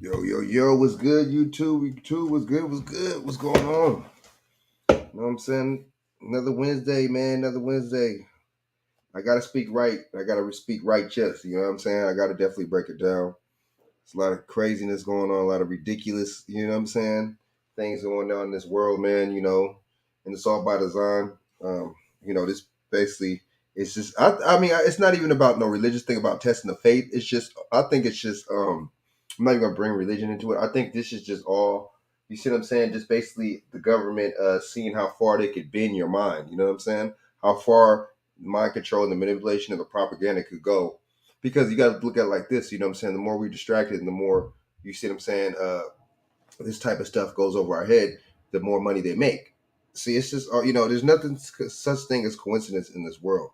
Yo, yo, yo, what's good, YouTube? YouTube, what's good? What's good? What's going on? You know what I'm saying? Another Wednesday, man. Another Wednesday. I gotta speak right. I gotta speak righteous. You know what I'm saying? I gotta definitely break it down. There's a lot of craziness going on, a lot of ridiculous, you know what I'm saying? Things going on in this world, man, and it's all by design. This basically, it's just, it's not even about no religious thing about testing the faith. It's just, I think it's just, I'm not even gonna bring religion into it. I think this is just all, you see what I'm saying? Just basically the government seeing how far they could bend your mind, you know what I'm saying? How far mind control and the manipulation of the propaganda could go, because you got to look at it like this. You know what I'm saying? The more we're distracted and the more, you see what I'm saying, this type of stuff goes over our head, the more money they make. See, it's just, there's nothing such thing as coincidence in this world.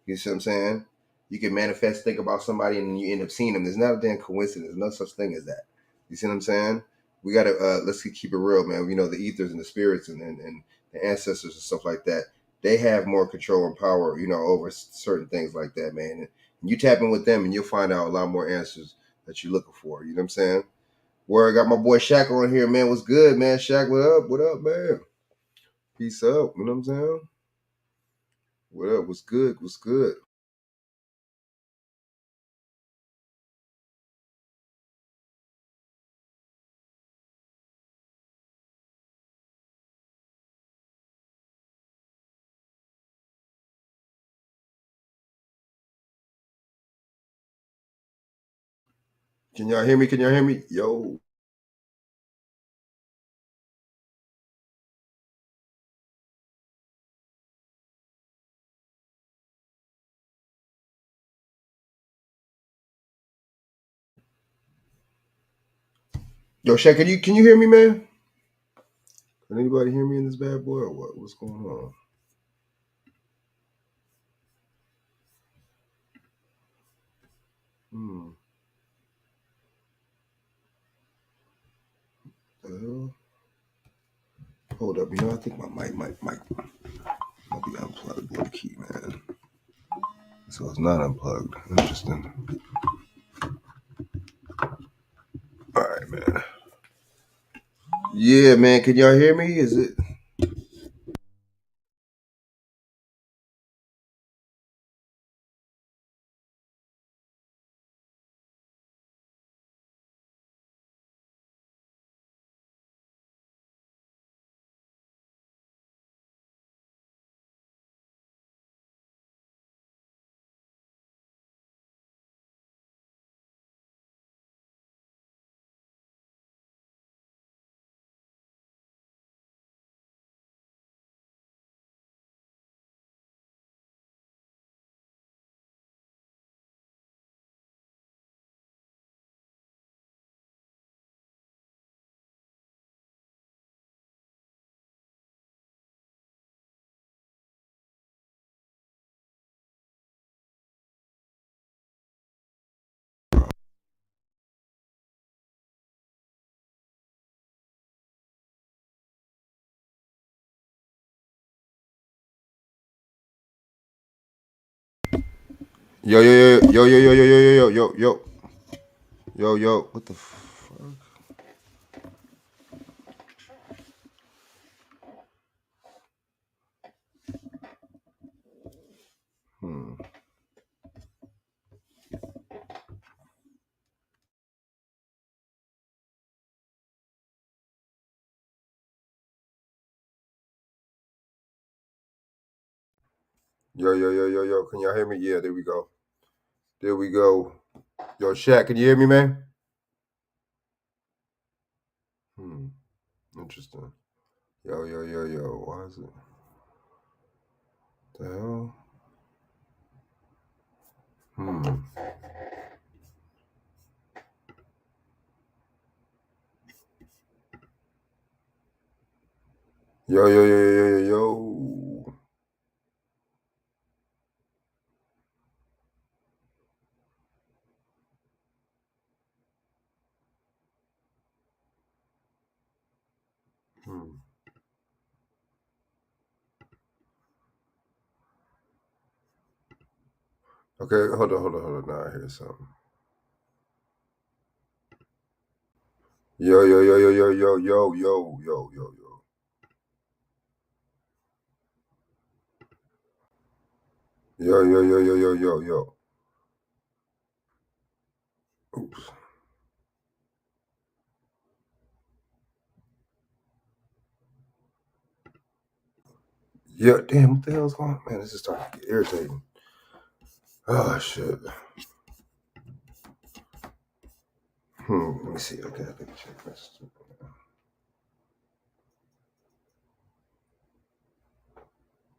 You see what I'm saying? You can manifest, think about somebody, and you end up seeing them. There's not a damn coincidence. No such thing as that. You see what I'm saying? We gotta let's keep it real, man. The ethers and the spirits and the ancestors and stuff like that. They have more control and power, over certain things like that, man. And you tap in with them, and you'll find out a lot more answers that you're looking for. You know what I'm saying? Where I got my boy Shaq on here, man. What's good, man? Shaq, what up? What up, man? Peace up. You know what I'm saying? What up? What's good? What's good? Can y'all hear me? Can y'all hear me? Yo. Yo, Shaq, can you hear me, man? Can anybody hear me in this bad boy or what? What's going on? Hmm. The hell? Hold up, I think my might be unplugged, low key, man. So it's not unplugged. Interesting. All right, man. Yeah, man. Can y'all hear me? Is it? Yo, yo, yo, yo, yo, yo, yo, yo, yo, yo, yo, yo, yo. What the fuck? Hmm. Yo, yo, yo, yo, yo. Can y'all hear me? Yeah, there we go. There we go. Yo, Shaq, can you hear me, man? Hmm. Interesting. Yo, yo, yo, yo. Why is it? The hell? Hmm. Yo, yo, yo, yo, yo, yo. Hmm. Okay, hold on, hold on, hold on. Now I hear something. Yo, yo, yo, yo, yo, yo, yo, yo, yo, yo, yo. Yo, yo, yo, yo, yo, yo, yo. Oops. Yeah, damn, what the hell's going on? Man, this is starting to get irritating. Oh, shit. Let me see. Okay, I think I check this.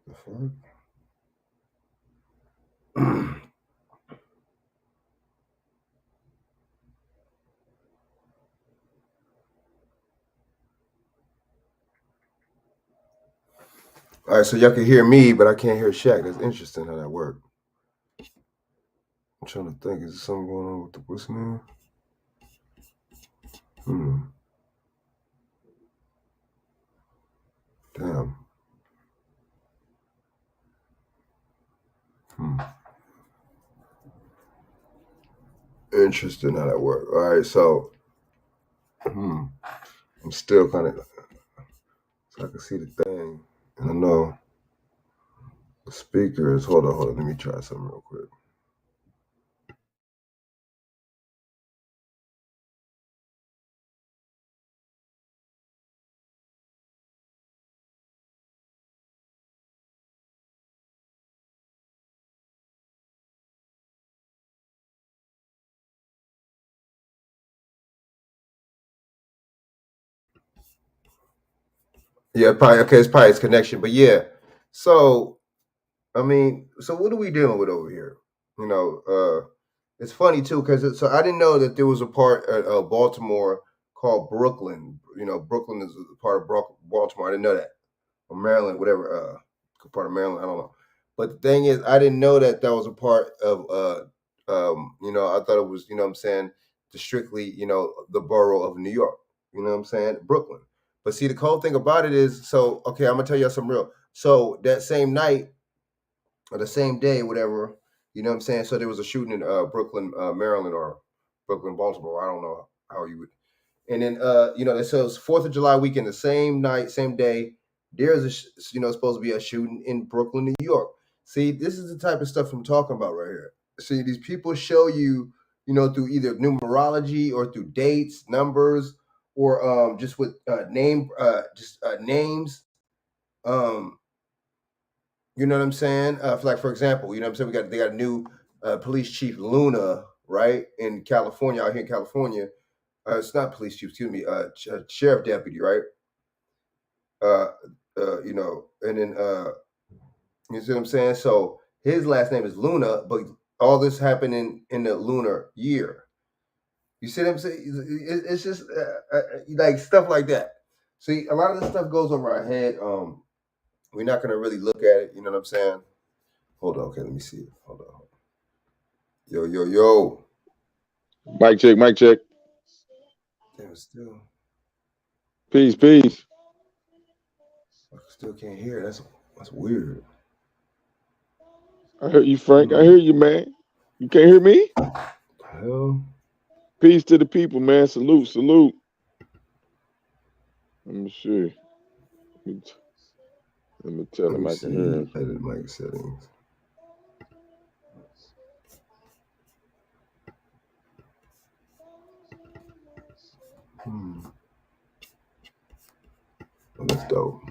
The fuck? All right, so y'all can hear me, but I can't hear Shaq. That's interesting how that worked. I'm trying to think. Is there something going on with the what's name? Damn. Interesting how that worked. All right, so I'm still kind of so I can see the thing, and I know the speakers. Hold on. Let me try something real quick. Yeah, probably okay. It's probably its connection, but yeah. So I mean, so what are we dealing with over here? You know, it's funny too because so I didn't know that there was a part of Baltimore called Brooklyn. You know, Brooklyn is a part of Baltimore. I didn't know that. Or Maryland, whatever, part of Maryland. I don't know. But the thing is, I didn't know that that was a part of. You know, I thought it was. You know, what I'm saying the strictly. You know, the borough of New York. You know, what I'm saying Brooklyn. But see, the cool thing about it is, so okay, I'm gonna tell you something real. So that same night or the same day, whatever, you know what I'm saying? So there was a shooting in Brooklyn, Maryland, or Brooklyn, Baltimore. I don't know how you would. And then, you know, so it's 4th of July weekend, the same night, same day. There's you know, supposed to be a shooting in Brooklyn, New York. See, this is the type of stuff I'm talking about right here. See, these people show you, you know, through either numerology or through dates, numbers, or just with names. Um, you know what I'm saying? For example, you know what I'm saying? They got a new police chief Luna, right, in California, out here in California. It's not police chief, excuse me, sheriff deputy, right? Uh, you know, and then you see what I'm saying? So his last name is Luna, but all this happened in the lunar year. You see what I'm saying? It's just like stuff like that. See, a lot of this stuff goes over our head. We're not gonna really look at it. You know what I'm saying? Hold on, okay, let me see. Hold on. Yo, yo, yo. Mic check, mic check. Damn, still, Peace, peace. I still can't hear. That's weird. I heard you, Frank. I Hmm. hear you, man. You can't hear me? Hell, Peace to the people, man. Salute, salute. Let me see. Let me, let me tell let him me I can hear see. him. Edit mic settings. Hmm. Oh, that's dope.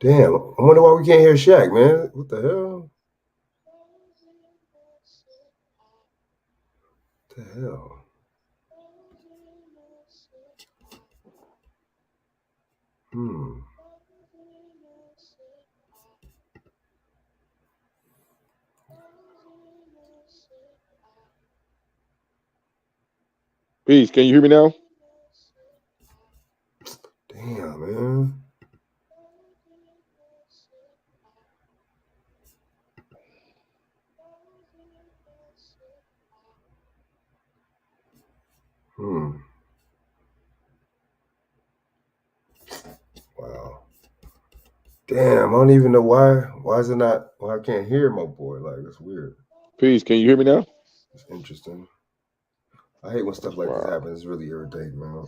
Damn, I wonder why we can't hear Shaq, man. What the hell? What the hell? Hmm. Peace. Can you hear me now? Damn, man. Hmm. Wow. Damn, I don't even know why. Why is it not? Why I can't hear my boy? Like that's weird. Peace. Can you hear me now? It's interesting. I hate when stuff like this Wow. happens. It's really irritating, man.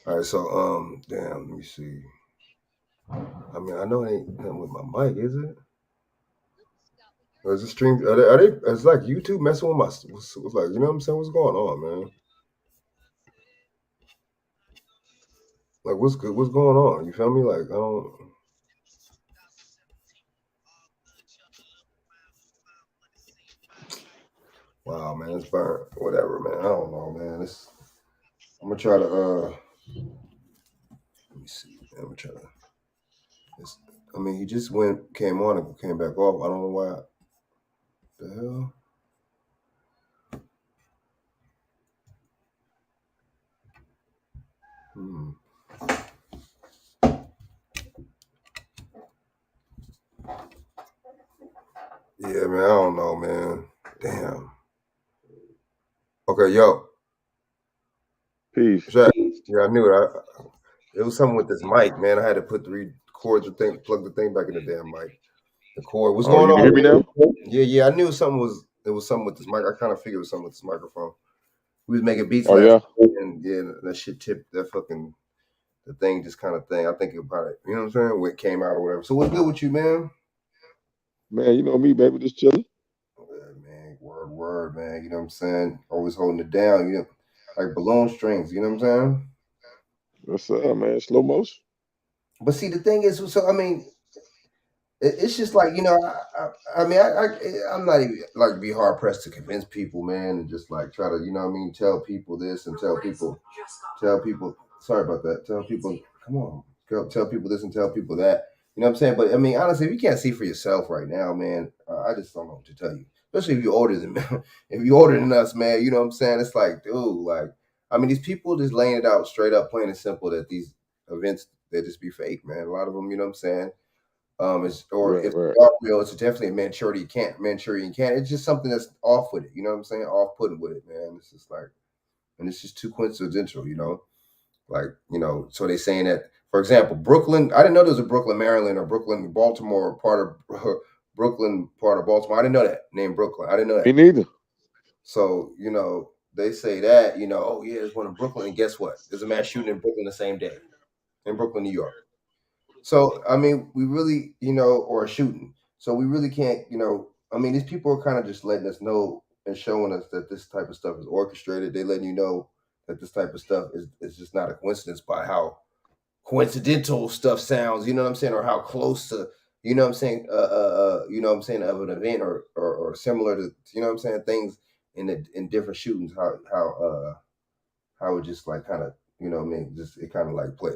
All right, so damn, let me see. I mean, I know it ain't nothing with my mic, is it? Or is it stream? Are they? It's like YouTube messing with my. What's like, you know what I'm saying? What's going on, man? Like, what's good? What's going on? You feel me? Like, I don't. Wow, man, it's burnt. Whatever, man. I don't know, man. It's. I'm gonna try to. Let me see. I'm gonna try to. It's, I mean, he just came on and came back off. I don't know why. The hell. Hmm. Yeah, man. I don't know, man. Damn. Okay, yo, Peace. Shaq. Yeah, I knew it. It was something with this mic, man. I had to put cord the thing, plug the thing back in the damn mic. The cord. What's Oh, going you can hear me on, now? man? Yeah, yeah. I knew something was. It was something with this mic. I kind of figured it was something with this microphone. We was making beats Oh last yeah. night, and yeah, that shit tipped that fucking the thing, just kind of thing. I think about it. You know what I'm saying? When it came out or whatever. So what's good with you, man? Man, you know me, baby, just chilling. Yeah, man, word, man. You know what I'm saying? Always holding it down. You know, like balloon strings. You know what I'm saying? What's up, man? Slow motion. But see, the thing is, so I mean, it's just like I mean, I'm not even like be hard pressed to convince people, man, and just like try to, you know what I mean, tell people this and tell people. Sorry about that. Tell people, come on, tell people this and tell people that. You know what I'm saying? But I mean, honestly, if you can't see for yourself right now, man, I just don't know what to tell you. Especially if you're older than if you're older than us, man. You know what I'm saying? It's like, dude, like, I mean, these people just laying it out straight up, plain and simple, that these events they just be fake, man. A lot of them, you know what I'm saying? It's, or Right, if right. they are real, it's definitely a Manchurian can't. It's just something that's off with it. You know what I'm saying? Off putting with it, man. It's just like, and it's just too coincidental. Like So they saying that, for example, Brooklyn. I didn't know there was a Brooklyn, Maryland, or Brooklyn, Baltimore part of Brooklyn part of Baltimore. I didn't know that named Brooklyn. I didn't know Me that. neither. So they say that oh yeah, there's one in Brooklyn, and guess what? There's a mass shooting in Brooklyn the same day, in Brooklyn, New York. So I mean, we really, or a shooting. So we really can't, I mean, these people are kind of just letting us know and showing us that this type of stuff is orchestrated. They letting you know that this type of stuff is just not a coincidence by how coincidental stuff sounds. You know what I'm saying, or how close to, of an event or similar to, things in different shootings. How it just like kind of, what I mean, just it kind of like play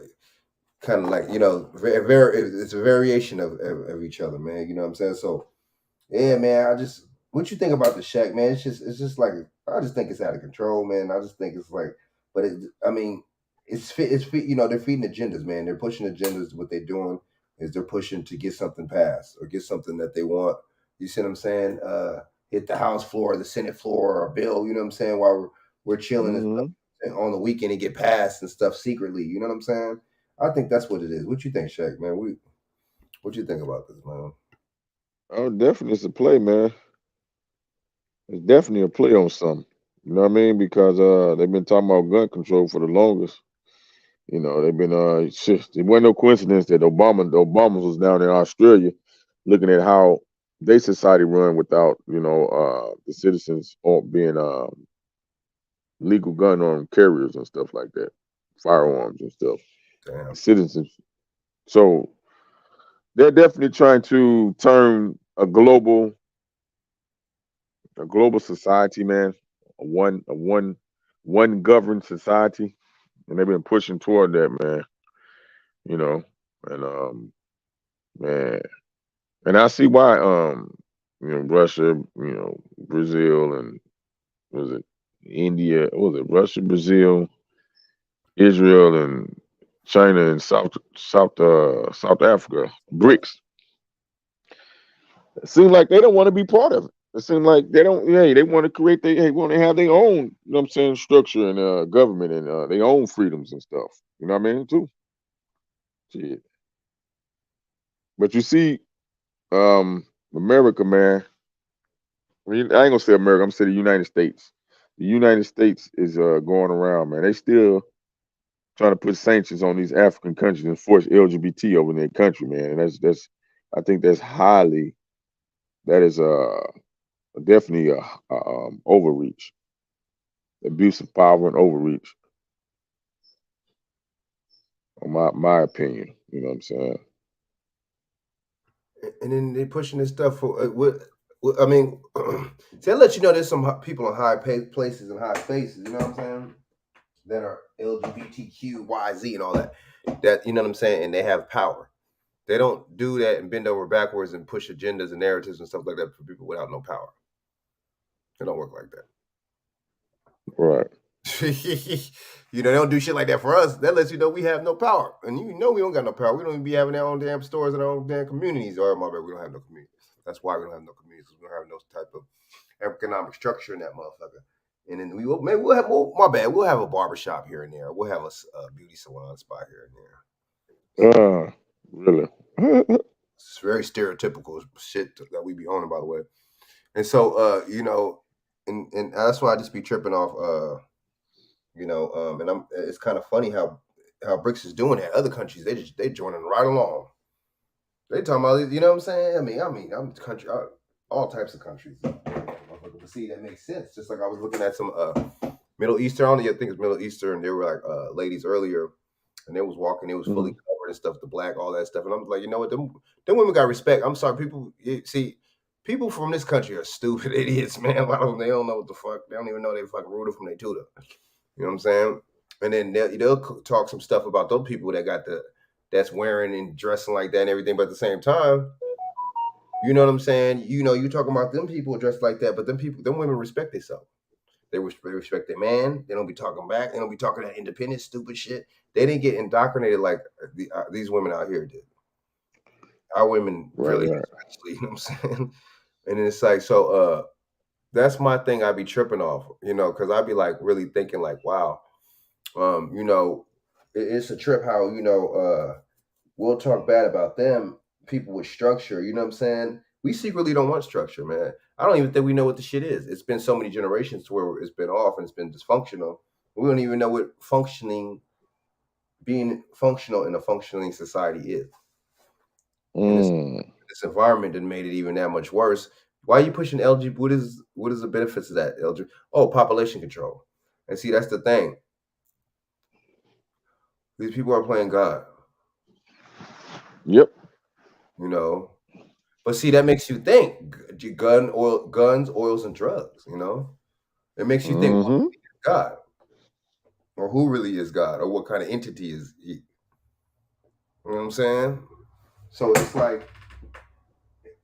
kind of like it's a variation of each other, man. You know what I'm saying? So yeah, man. What you think about the Shaq, man? It's just like I just think it's out of control, man. I just think it's like, but I mean, they're feeding agendas, man. They're pushing agendas. What they're doing is they're pushing to get something passed or get something that they want. You see what I'm saying? Hit the House floor, the Senate floor, or a bill. You know what I'm saying? While we're chilling and stuff Hmm. on the weekend and get passed and stuff secretly. You know what I'm saying? I think that's what it is. What you think, Shaq, man? What you think about this, man? Oh, definitely it's a play, man. It's definitely a play on something. You know what I mean? Because they've been talking about gun control for the longest. You know, they've been shit. It wasn't no coincidence that the Obamas was down in Australia looking at how their society run without, the citizens being legal gun on carriers and stuff like that, firearms and stuff. Damn. Citizens. So they're definitely trying to turn a global society, man, a one governed society, and they've been pushing toward that, man. You know, and man, and I see why, Russia, Brazil, and was it India? Was it Russia, Brazil, Israel, and China, and South Africa, BRICS? It seems like they don't want to be part of it. It seems like they don't. Yeah, they want to they want to have their own. You know what I'm saying? Structure and government and their own freedoms and stuff. You know what I mean? Too. Shit. But you see, America, man. I ain't gonna say America. I'm gonna say the United States. The United States is going around, man. They still trying to put sanctions on these African countries and force LGBT over in their country, man. And that's I think that's highly that is definitely overreach, abuse of power and overreach, on my opinion. You know what I'm saying? And then they pushing this stuff for what I mean. See, that lets you know there's some people in high places and high spaces. You know what I'm saying? That are LGBTQYZ and all that. That you know what I'm saying, and they have power. They don't do that and bend over backwards and push agendas and narratives and stuff like that for people without no power. It don't work like that. Right. You know, they don't do shit like that for us. That lets you know we have no power. And you know we don't got no power. We don't even be having our own damn stores and our own damn communities. Or my bad, we don't have no communities. That's why we don't have no communities. We don't have no type of economic structure in that motherfucker. And then we will maybe we'll have my bad, we'll have a barbershop here and there. We'll have a beauty salon spot here and there. Really? It's very stereotypical shit that we be owning, by the way. And so you know, and that's why I just be tripping off and I'm it's kind of funny how BRICS is doing that. Other countries they joining right along. They talking about you know what I'm saying. I'm country all types of countries. But see that makes sense. Just like I was looking at some Middle Eastern. I think it's Middle Eastern. They were like ladies earlier, and they was walking. They was fully Mhm. covered and stuff. The black, all that stuff. And I'm like, you know what? Them women got respect. I'm sorry, people. See, people from this country are stupid idiots, man. A lot of them they don't know what the fuck. They don't even know they fucking rooted from their tutor. You know what I'm saying? And then they'll talk some stuff about those people that got that's wearing and dressing like that and everything. But at the same time, you know what I'm saying? You know, you talking about them people dressed like that, but them women respect themselves. They respect their man. They don't be talking back. They don't be talking that independent, stupid shit. They didn't get indoctrinated like these women out here did. Our women Right, really, right. especially, you know what I'm saying? And it's like, so that's my thing I be tripping off, you know, because I be like really thinking like, wow, you know, it's a trip how, you know, we'll talk bad about them, people with structure, you know what I'm saying? We secretly don't want structure, man. I don't even think we know what the shit is. It's been so many generations to where it's been off and it's been dysfunctional. We don't even know what being functional in a functioning society is. And Mm. this environment that made it even that much worse. Why are you pushing LG? What is the benefits of that LG? Oh, population control. And see, that's the thing. These people are playing God, Yep. you know. But see, that makes you think guns, oils, and drugs. You know, it makes you think what Hmm. really is God, or who really is God, or what kind of entity is He. You know what I'm saying? So it's like,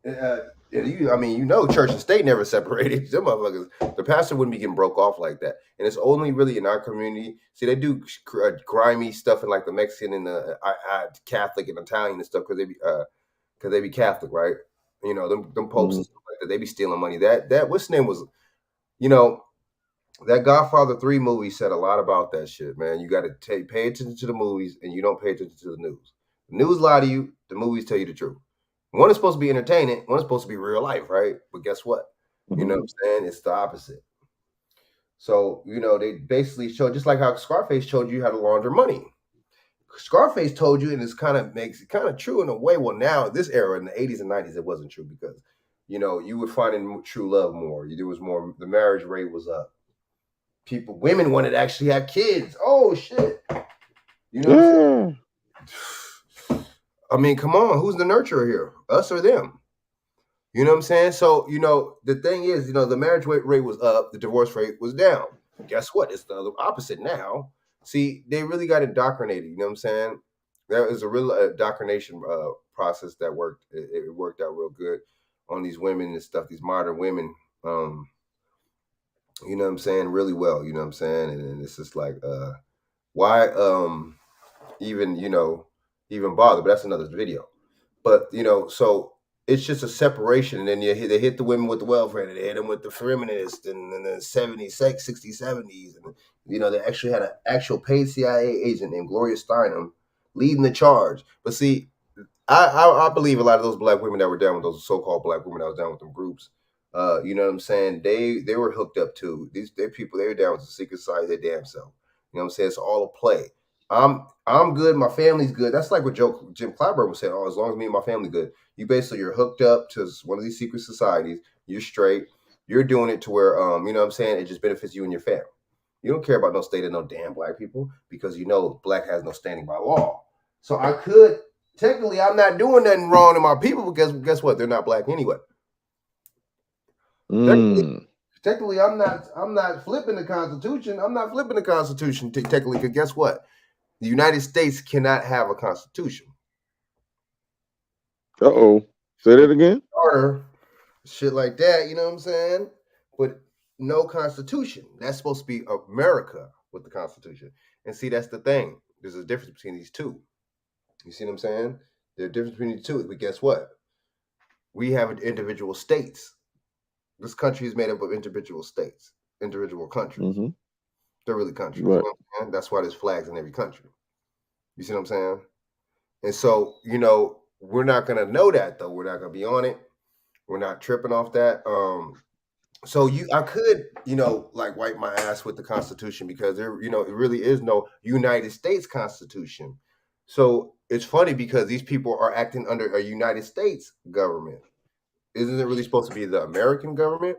I mean, you know, church and state never separated. Them motherfuckers, the pastor wouldn't be getting broke off like that. And it's only really in our community. See, they do grimy stuff in like the Mexican and the Catholic and Italian and stuff because they be Catholic, right? You know, them popes Hmm. and stuff like that. They be stealing money. That what's his name was, you know, that Godfather 3 movie said a lot about that shit, man. You got to pay attention to the movies, and you don't pay attention to the news. The news lie to you. The movies tell you the truth. One is supposed to be entertaining. One is supposed to be real life, right? But guess what? You know Hmm. what I'm saying? It's the opposite. So you know they basically showed just like how Scarface showed you how to launder money. Scarface told you, and it's kind of makes it kind of true in a way. Well, now this era in the 80s and 90s, it wasn't true because you know you were finding true love more. There was more. The marriage rate was up. Women wanted to actually have kids. Oh shit! You know what I'm Yeah. saying? I mean, come on, who's the nurturer here? Us or them? You know what I'm saying? So, you know, the thing is, you know, the marriage rate was up, the divorce rate was down. Guess what? It's the other opposite now. See, they really got indoctrinated. You know what I'm saying? There is a real indoctrination process that worked. It worked out real good on these women and stuff. These modern women, um, you know what I'm saying? Really well. You know what I'm saying? And it's just like, why, even you know, even bother? But that's another video. But you know, so it's just a separation, and then they hit the women with the welfare, and they hit them with the feminists, and in the 70s, 60s, 70s, and you know they actually had an actual paid CIA agent named Gloria Steinem leading the charge. But see, I believe a lot of those black women that were down with those so-called black women that was down with them groups. You know what I'm saying? They were hooked up too. These they people they were down with the secret side of their damn self. You know what I'm saying? It's all a play. I'm good. My family's good. That's like what Jim Clyburn was saying. Oh, as long as me and my family good, you basically you're hooked up to one of these secret societies. You're straight. You're doing it to where you know what I'm saying. It just benefits you and your family. You don't care about no state of no damn black people because you know black has no standing by law. So I could technically I'm not doing nothing wrong to my people because guess what? They're not black anyway. Technically, Mm. technically, I'm not flipping the Constitution. I'm not flipping the Constitution technically because guess what? The United States cannot have a constitution. Uh-oh. Say that again? Charter, shit like that, you know what I'm saying? But no constitution. That's supposed to be America with the constitution. And see, that's the thing. There's a difference between these two. You see what I'm saying? There's a difference between the two. But guess what? We have individual states. This country is made up of individual states, individual countries. Mm-hmm. They're really countries. You Right. know what I'm saying? That's why there's flags in every country. You see what I'm saying? And so, you know, we're not gonna know that though. We're not gonna be on it. We're not tripping off that. So I could, you know, like wipe my ass with the Constitution because there, you know, it really is no United States Constitution. So it's funny because these people are acting under a United States government. Isn't it really supposed to be the American government?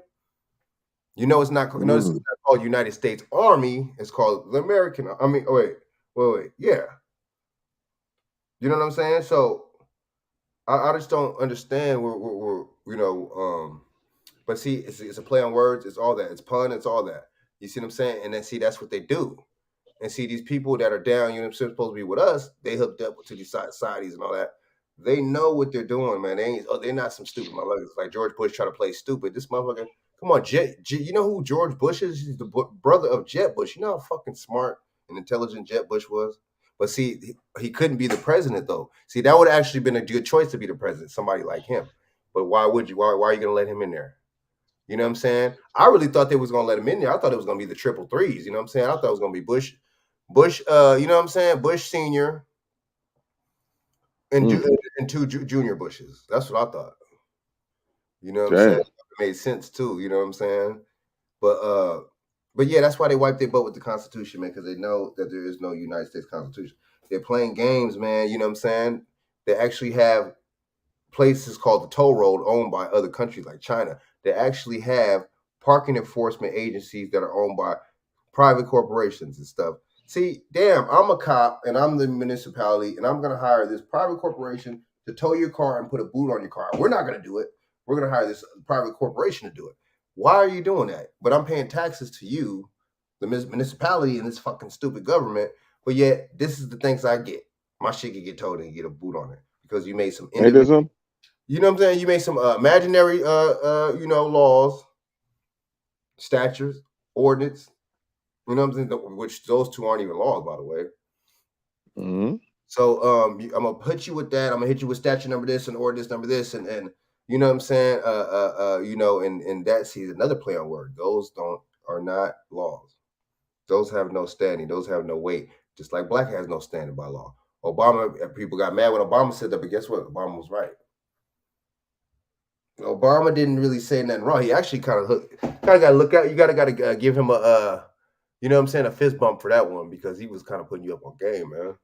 You know, it's not. Notice it's Mm. not called United States Army. It's called the American. I mean, oh, wait. Yeah, you know what I'm saying. So I just don't understand. You know, but see, it's a play on words. It's all that. It's pun. It's all that. You see what I'm saying? And then see, that's what they do. And see, these people that are down, you know what I'm saying, supposed to be with us, they hooked up to these societies and all that. They know what they're doing, man. They're not some stupid motherfuckers. Like George Bush trying to play stupid. This motherfucker, come on, you know who George Bush is? He's the brother of Jeb Bush. You know how fucking smart and intelligent Jeb Bush was? But see, he couldn't be the president though. See, that would have actually been a good choice to be the president, somebody like him. But why would you? Why are you gonna let him in there? You know what I'm saying? I really thought they was gonna let him in there. I thought it was gonna be the triple threes. You know what I'm saying? I thought it was gonna be Bush, you know what I'm saying? Bush Senior and Mm. two junior Bushes. That's what I thought. You know what I'm saying? Damn. It made sense too. You know what I'm saying? But uh, but yeah, that's why they wiped their butt with the Constitution, man, because they know that there is no United States Constitution. They're playing games, man. You know what I'm saying? They actually have places called the toll road owned by other countries like China. They actually have parking enforcement agencies that are owned by private corporations and stuff. See, damn, I'm a cop and I'm the municipality and I'm going to hire this private corporation to tow your car and put a boot on your car. We're not going to do it. We're going to hire this private corporation to do it. Why are you doing that? But I'm paying taxes to you, the municipality, and this fucking stupid government. But yet, this is the things I get. My shit can get towed and get a boot on it because you made some Ain't individual. that something? You know what I'm saying? You made some imaginary, you know, laws, statutes, ordinance. You know what I'm saying? Which those two aren't even laws, by the way. Mm-hmm. So I'm gonna put you with that. I'm gonna hit you with statute number this and ordinance number this, and you know what I'm saying? You know, and that's another play on word. Those are not laws. Those have no standing. Those have no weight. Just like black has no standing by law. Obama, people got mad when Obama said that, but guess what? Obama was right. Obama didn't really say nothing wrong. He actually kind of got to look out. You got to give him you know what I'm saying, a fist bump for that one because he was kind of putting you up on game, man.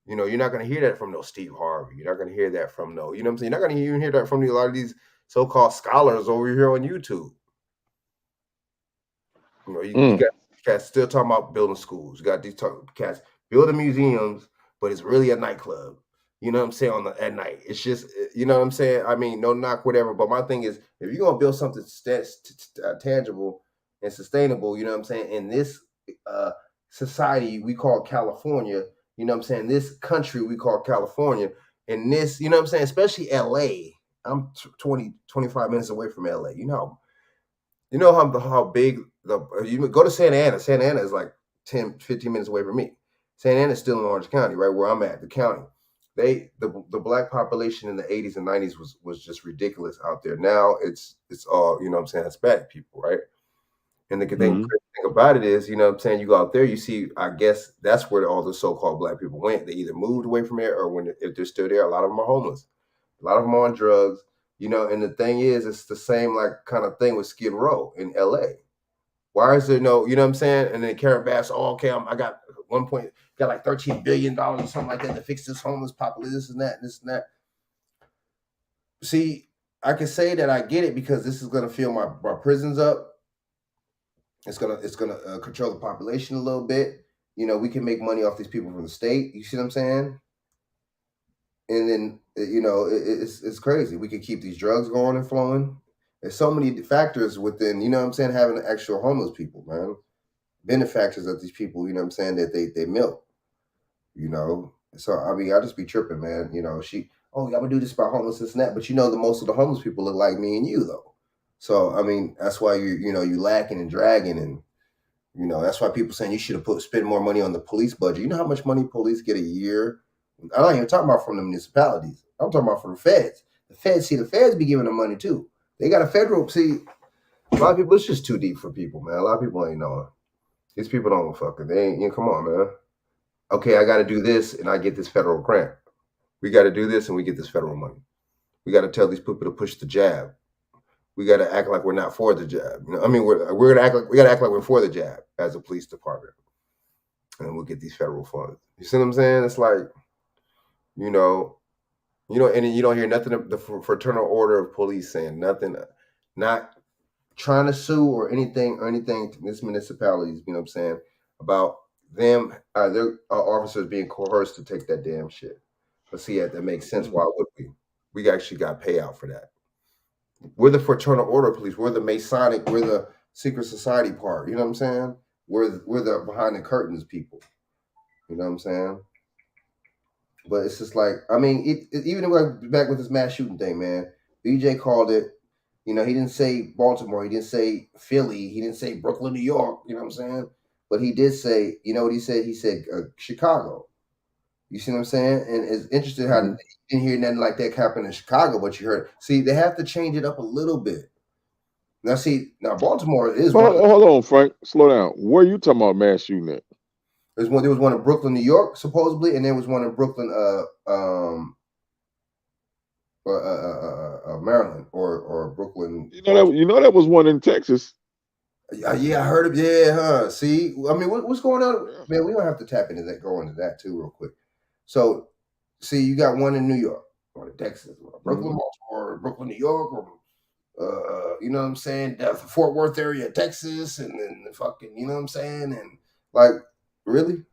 You know, you're not going to hear that from no Steve Harvey. You're not going to hear that from no, you know what I'm saying. You're not going to even hear that from a lot of these so-called scholars over here on YouTube. You know, you Mm. got cats still talking about building schools. You got these cats building museums, but it's really a nightclub. You know what I'm saying? At night, it's just you know what I'm saying. I mean, no knock, whatever. But my thing is, if you're gonna build something tangible and sustainable, you know what I'm saying, in this uh, society we call California, you know what I'm saying, this country we call California, and this, you know what I'm saying, especially LA. I'm 25 minutes away from LA. You know how big you go to Santa Ana. Santa Ana is like 10, 15 minutes away from me. Santa Ana is still in Orange County, right where I'm at, the county. The black population in the 80s and 90s was just ridiculous out there. Now it's all, you know what I'm saying, Hispanic people, right? And the thing, Mm-hmm. crazy thing about it is, you know what I'm saying, you go out there, you see, I guess that's where all the so-called black people went. They either moved away from there or if they're still there, a lot of them are homeless. A lot of them are on drugs, you know, and the thing is, it's the same like kind of thing with Skid Row in LA. Why is there no, you know what I'm saying? And then Karen Bass, oh, okay, I got got like $13 billion or something like that to fix this homeless population, this and that, and this and that. See, I can say that I get it because this is going to fill my prisons up. It's gonna control the population a little bit. We can make money off these people from the state. You see what I'm saying? And then it's crazy. We could keep these drugs going and flowing. There's so many factors within. You know what I'm saying? Having actual homeless people, man, benefactors of these people. You know what I'm saying, that they milk. So I mean, I just be tripping, man. I'm gonna do this about homelessness and that, but the most of the homeless people look like me and you though. So I mean, that's why you lacking and dragging, and that's why people saying you should have spend more money on the police budget. You know how much money police get a year? I'm not even talking about from the municipalities. I'm talking about from the feds. The feds be giving them money too. They got a federal. See, a lot of people, it's just too deep for people, man. A lot of people ain't knowing. These people don't fucking. They ain't. Come on, man. Okay, I got to do this, and I get this federal grant. We got to do this, and we get this federal money. We got to tell these people to push the jab. We got to act like we're not for the jab. I mean, we're gonna act like we're for the jab as a police department, and we'll get these federal funds. You see what I'm saying? It's like, and you don't hear nothing of the fraternal order of police saying nothing, not trying to sue or anything to this municipalities. You know what I'm saying, about them, their officers being coerced to take that damn shit. But see, that makes sense. Why would we? We actually got payout for that. We're the fraternal order of police. We're the Masonic. We're the secret society part. You know what I'm saying? We're the behind the curtains people. You know what I'm saying? But it's just like, I mean, even like back with this mass shooting thing, man. BJ called it. He didn't say Baltimore. He didn't say Philly. He didn't say Brooklyn, New York. You know what I'm saying? But he did say, you know what he said? He said Chicago. You see what I'm saying? And it's interesting how you didn't hear nothing like that happen in Chicago, but you heard. See, they have to change it up a little bit. Now Baltimore is Well, one. hold on, Frank. Slow down. Where you talking about mass shooting at? There was one in Brooklyn, New York, supposedly, and there was one in Brooklyn, Maryland, or Brooklyn. You know that was one in Texas. Yeah, I heard of. Yeah, huh? See, I mean, what's going on, man? We don't have to tap into that. Go into that too, real quick. So, see, you got one in New York, or Texas, or Brooklyn, Baltimore, or Brooklyn, New York, or you know what I'm saying, the Fort Worth area, Texas, and then the fucking, you know what I'm saying, and like, really,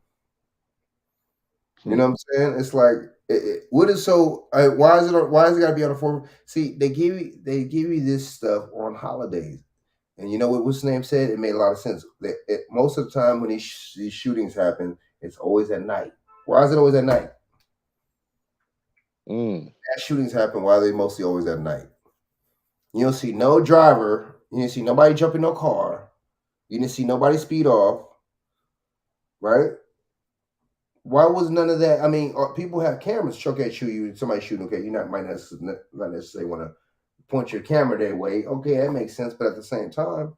you know what I'm saying? It's like, what is so? Why is it? Why is it got to be on the fourth? See, they give you this stuff on holidays. And you know what? What's the name said? It made a lot of sense. Most of the time when these shootings happen, it's always at night. Why is it always at night? Mass shootings happen. Why are they mostly always at night? You don't see no driver. You didn't see nobody jump in no car. You didn't see nobody speed off. Right? Why was none of that? I mean, people have cameras. Okay, shoot you. Somebody shooting. Okay, you might not necessarily want to point your camera their way. Okay, that makes sense. But at the same time,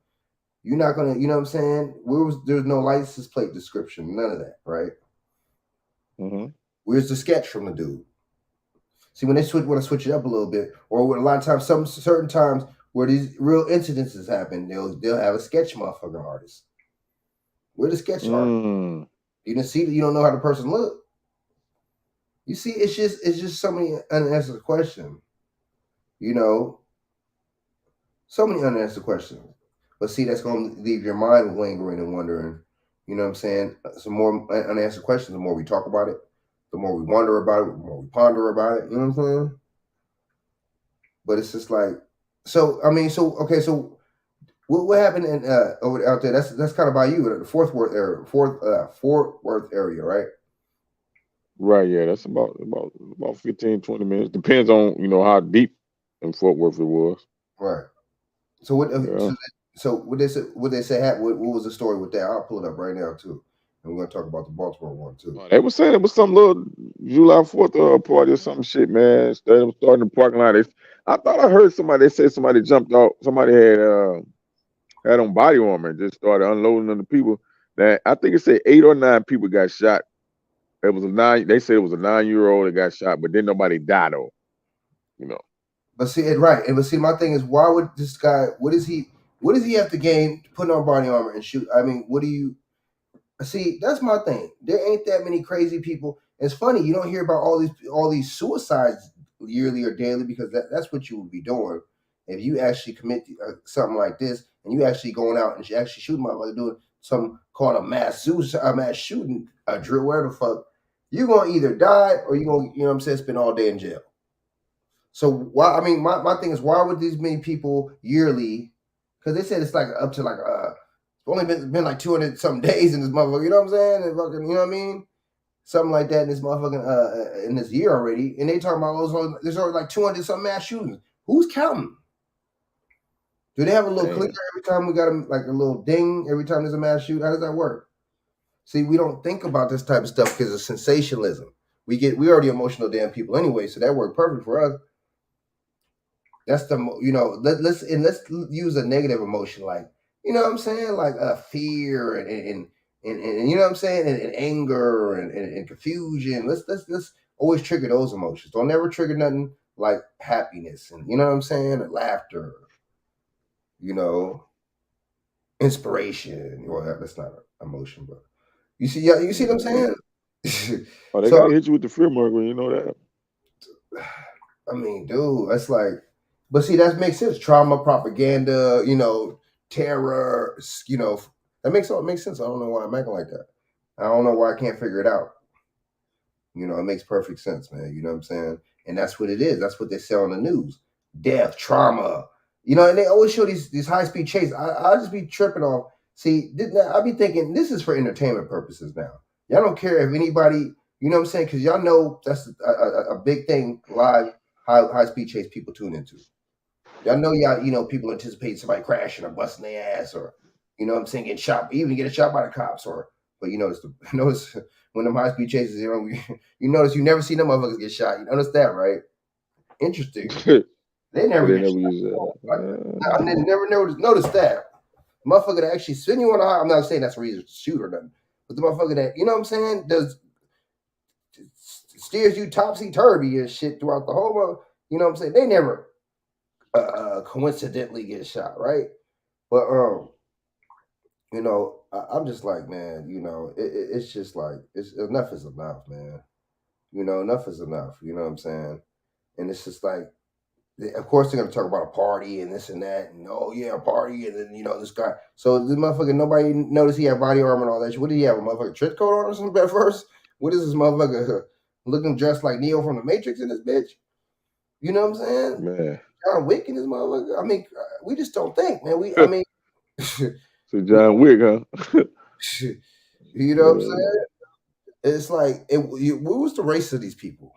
you're not gonna, you know what I'm saying? There's no license plate description, none of that, right? Where's the sketch from the dude? See, when they want to switch it up a little bit, or a lot of times, some certain times where these real incidences happen, they'll have a sketch motherfucking artist. Where the sketch artist? You didn't see that. You don't know how the person look. You see, it's just so many unanswered questions. So many unanswered questions. But see, that's going to leave your mind lingering and wondering. You know what I'm saying? Some more unanswered questions. The more we talk about it, the more we wonder about it, the more we ponder about it. You know what I'm saying? But it's just like, so I mean, okay, so what happened in over out there? That's kind of by you, the Fort Worth area, right? Right. Yeah, that's about 15, 20 minutes. Depends on how deep in Fort Worth it was. Right. So what? So what they say? What they say? What was the story with that? I'll pull it up right now too, and we're gonna talk about the Baltimore one too. They were saying it was some little July 4th party or some shit, man. They was starting the parking lot. I thought I heard somebody say somebody jumped out. Somebody had on body armor and just started unloading on the people. That I think it said 8 or 9 people got shot. It was a 9. They said it was a 9-year-old that got shot, but then nobody died though. But see, right. And but see, my thing is, why would this guy? What does he have to gain putting on body armor and shoot? I mean, what do you? See, that's my thing. There ain't that many crazy people. It's funny you don't hear about all these suicides yearly or daily because that's what you would be doing if you actually commit something like this and you actually going out and actually shooting motherfucker doing something called a mass suicide, a mass shooting, a drill, whatever the fuck. You gonna either die or you gonna what I'm saying spend all day in jail. So why? I mean, my thing is why would these many people yearly? Because they said it's like up to like it's only been like 200 something days in this motherfucker. You know what I'm saying? And fucking, you know what I mean? Something like that in this motherfucking in this year already. And they talking about there's already like 200 something mass shootings. Who's counting? Do they have a little clicker Man, every time we got like a little ding every time there's a mass shoot? How does that work? See, we don't think about this type of stuff because of sensationalism. We already emotional damn people anyway, so that worked perfect for us. That's let's use a negative emotion like what I'm saying like fear and you know what I'm saying and anger and confusion. Let's always trigger those emotions. Don't ever trigger nothing like happiness and you know what I'm saying and laughter. You know, inspiration. Well, that's not an emotion, but you see, yeah, you see what I'm man. saying. Oh, they So gotta hit you with the fear monger. You know that. I mean, dude, that's like, but see, that makes sense. Trauma, propaganda, terror, that makes sense. I don't know why I'm acting like that. I don't know why I can't figure it out. It makes perfect sense, man. You know what I'm saying? And that's what it is. That's what they sell on the news. Death, trauma. And they always show these high speed chases. I just be tripping off. See, I be thinking this is for entertainment purposes now. Y'all don't care if anybody, you know what I'm saying? Because y'all know that's a big thing. Live high speed chase people tune into. Y'all know people anticipate somebody crashing or busting their ass or what I'm saying, getting shot, even getting shot by the cops or but notice when them high speed chases, you notice you never see them motherfuckers get shot. You notice that, right? Interesting. They So never they get never shot. use I never noticed that. Motherfucker that actually send you on a high, I'm not saying that's a reason to shoot or nothing. But the motherfucker that, you know what I'm saying, does steers you topsy turvy and shit throughout the whole you know what I'm saying? They never coincidentally get shot, right? But I'm just like, man, it's just like it's enough is enough, man. Enough is enough. You know what I'm saying? And it's just like, of course they're gonna talk about a party and this and that, and oh yeah, a party, and then this guy. So this motherfucker, nobody noticed he had body armor and all that shit. What did he have? A motherfucker trench coat on or something at first? What is this motherfucker looking dressed like Neo from the Matrix in this bitch? You know what I'm saying? man. John Wick in this motherfucker. I mean, we just don't think, man. I mean, So John Wick, huh? you know what I'm Uh, saying? It's like, what was the race of these people?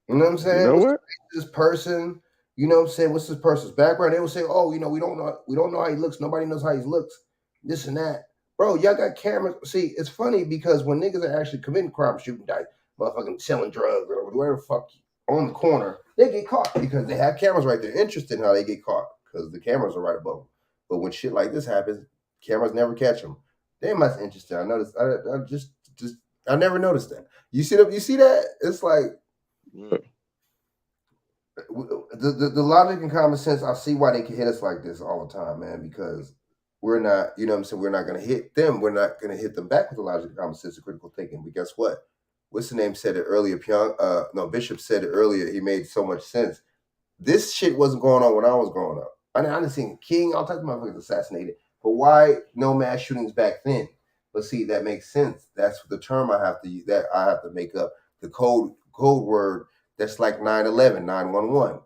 You know what I'm you saying? know What's what? the race of this person? You know what I'm saying? What's this person's background? They will say, "Oh, we don't know how he looks. Nobody knows how he looks. This and that." Bro, y'all got cameras. See, it's funny because when niggas are actually committing crime, shooting, dice, motherfucking selling drugs or whatever the fuck on the corner, they get caught because they have cameras right there. Interested in how they get caught because the cameras are right above them. But when shit like this happens, cameras never catch them. They must interested. I noticed. I just I never noticed that. You see that? You see that? It's like Yeah. the logic and common sense, I see why they can hit us like this all the time, man, because we're not, what I'm saying, we're not going to hit them. We're not going to hit them back with the logic and common sense and critical thinking. But guess what? What's the name said it earlier? No, Bishop said it earlier. He made so much sense. This shit wasn't going on when I was growing up. I done seen King, all types of motherfuckers assassinated. But why no mass shootings back then? But see, that makes sense. That's the term I have to use, that I have to make up. The code word that's like 911, 911.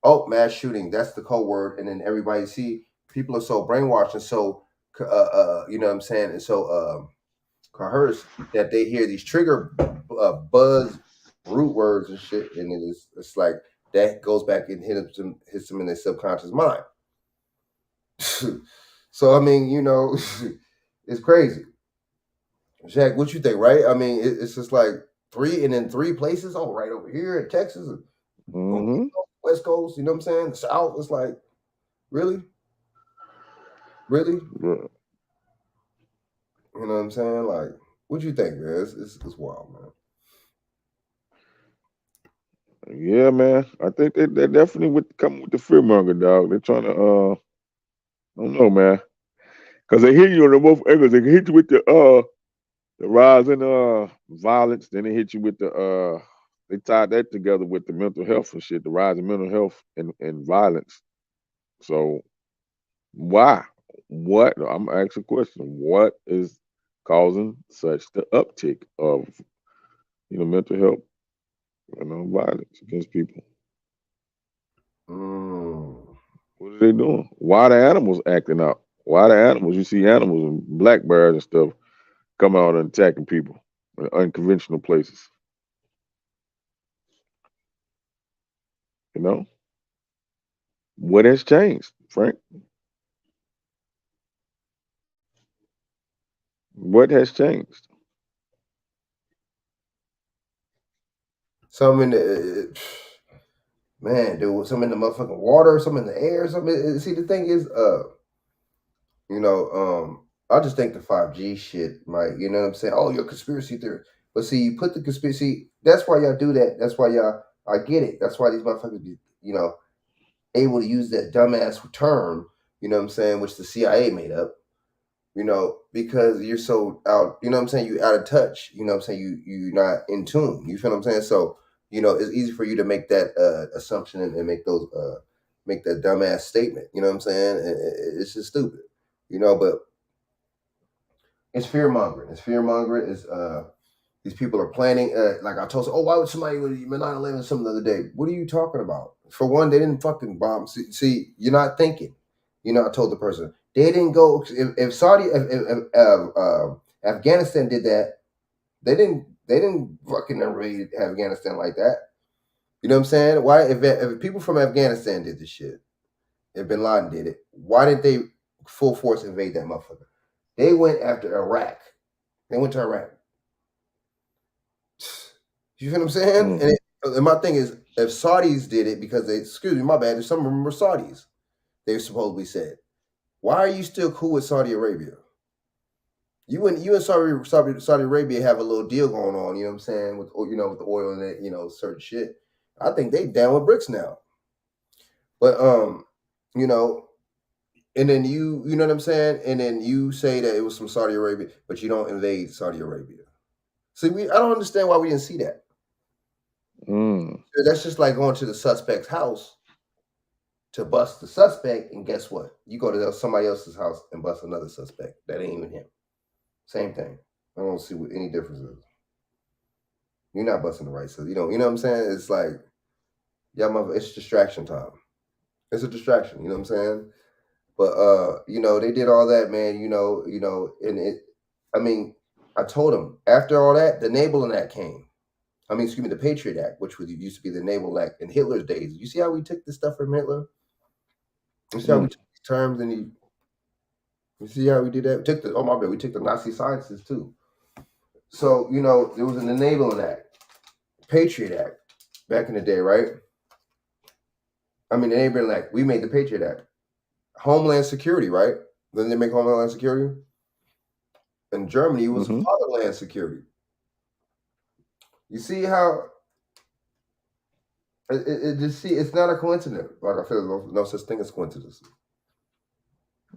Oh, mass shooting. That's the code word. And then everybody see people are so brainwashed and so you know what I'm saying, and so coerced that they hear these trigger buzz root words and shit, and it's like that goes back and hits them in their subconscious mind. So I mean, it's crazy. Jack, what you think? Right? I mean, it's just like three and then three places. Oh, right over here in Texas, on the Mm-hmm. West Coast. You know what I'm saying? The South. It's like really, really. Yeah. You know what I'm saying? Like, what you think, man? It's wild, man. Yeah, man. I think they definitely would come with the fear monger, dog. They're trying to I don't know, man. Because they hit you on the both angles. They can hit you with the rise in violence. Then they hit you with the they tied that together with the mental health and shit. The rise in mental health and violence. So why? What? I'm asking a question. What is causing such the uptick of mental health and violence against people? Mm. What are they doing? Why the animals acting out? Why the animals? You see animals and black bears and stuff come out and attacking people in unconventional places. You know what has changed, Frank? What has changed? Some in the man, dude. Some in the motherfucking water. Some in the air. Some. See, the thing is, you know, I just think the 5G shit might, you know what I'm saying? Oh, your conspiracy theory. But see, you put the conspiracy, that's why y'all do that. That's why y'all, I get it. That's why these motherfuckers be, able to use that dumbass term, you know what I'm saying, which the CIA made up, because you're so out, you know what I'm saying, you out of touch, you know what I'm saying, you're not in tune. You feel what I'm saying? So, it's easy for you to make that assumption and make those make that dumbass statement, you know what I'm saying? It's just stupid. But it's fear mongering. It's fear mongering. It's these people are planning. Like I told, why would somebody with 9/11 something the other day? What are you talking about? For one, they didn't fucking bomb. See, you're not thinking. I told the person they didn't go. If Saudi, Afghanistan did that, they didn't fucking invade Afghanistan like that. You know what I'm saying? Why, if people from Afghanistan did this shit, if Bin Laden did it, why didn't they full force invade that motherfucker? They went after Iraq. They went to Iraq. You feel what I'm saying? Mm. And my thing is, if Saudis did it because excuse me, my bad, if some of them were Saudis, they supposedly said, why are you still cool with Saudi Arabia? You and Saudi Arabia have a little deal going on, you know what I'm saying, with the oil and that, certain shit. I think they down with bricks now. But you know, and then you know what I'm saying? And then you say that it was from Saudi Arabia, but you don't invade Saudi Arabia. See, I don't understand why we didn't see that. Mm. That's just like going to the suspect's house to bust the suspect, and guess what? You go to somebody else's house and bust another suspect. That ain't even him. Same thing. I don't see what any difference is. You're not busting the right suspect. You know what I'm saying? It's like, it's distraction time. It's a distraction. You know what I'm saying? But they did all that, man. And I mean, I told them after all that, the Enabling Act came. I mean, excuse me, the Patriot Act, which used to be the Naval Act in Hitler's days. You see how we took this stuff from Hitler? You see how we Mm. took these terms and you see how we did that? We took oh my bad, we took the Nazi sciences too. So, there was an Enabling Act, Patriot Act back in the day, right? I mean, the Enabling Act, we made the Patriot Act. Homeland Security, right? Then they make Homeland Security. In Germany, it was Mm-hmm. Fatherland Security. You see how it's not a coincidence. Like I feel no such thing as coincidence.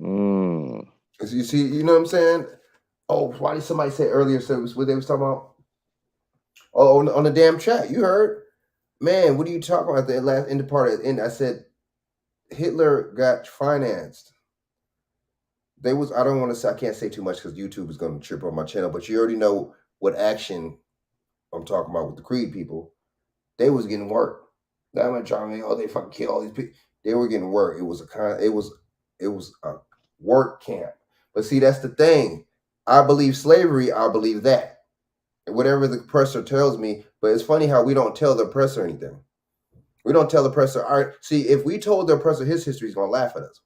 Mm. You see, you know what I'm saying? Oh, why did somebody say earlier? So it was what they was talking about. Oh, on the damn chat, you heard, man. What are you talking about? The last in the part at the end, I said Hitler got financed. They was I don't want to say I can't say too much because YouTube is going to trip on my channel, but you already know what action I'm talking about with the Creed people. They was getting work. That much trying to they fucking kill all these people. They were getting work. It was a work camp. But see, that's the thing. I believe slavery. I believe that. Whatever the oppressor tells me. But it's funny how we don't tell the oppressor anything. We don't tell the oppressor. All right, see, if we told the oppressor his history, he's gonna laugh at us.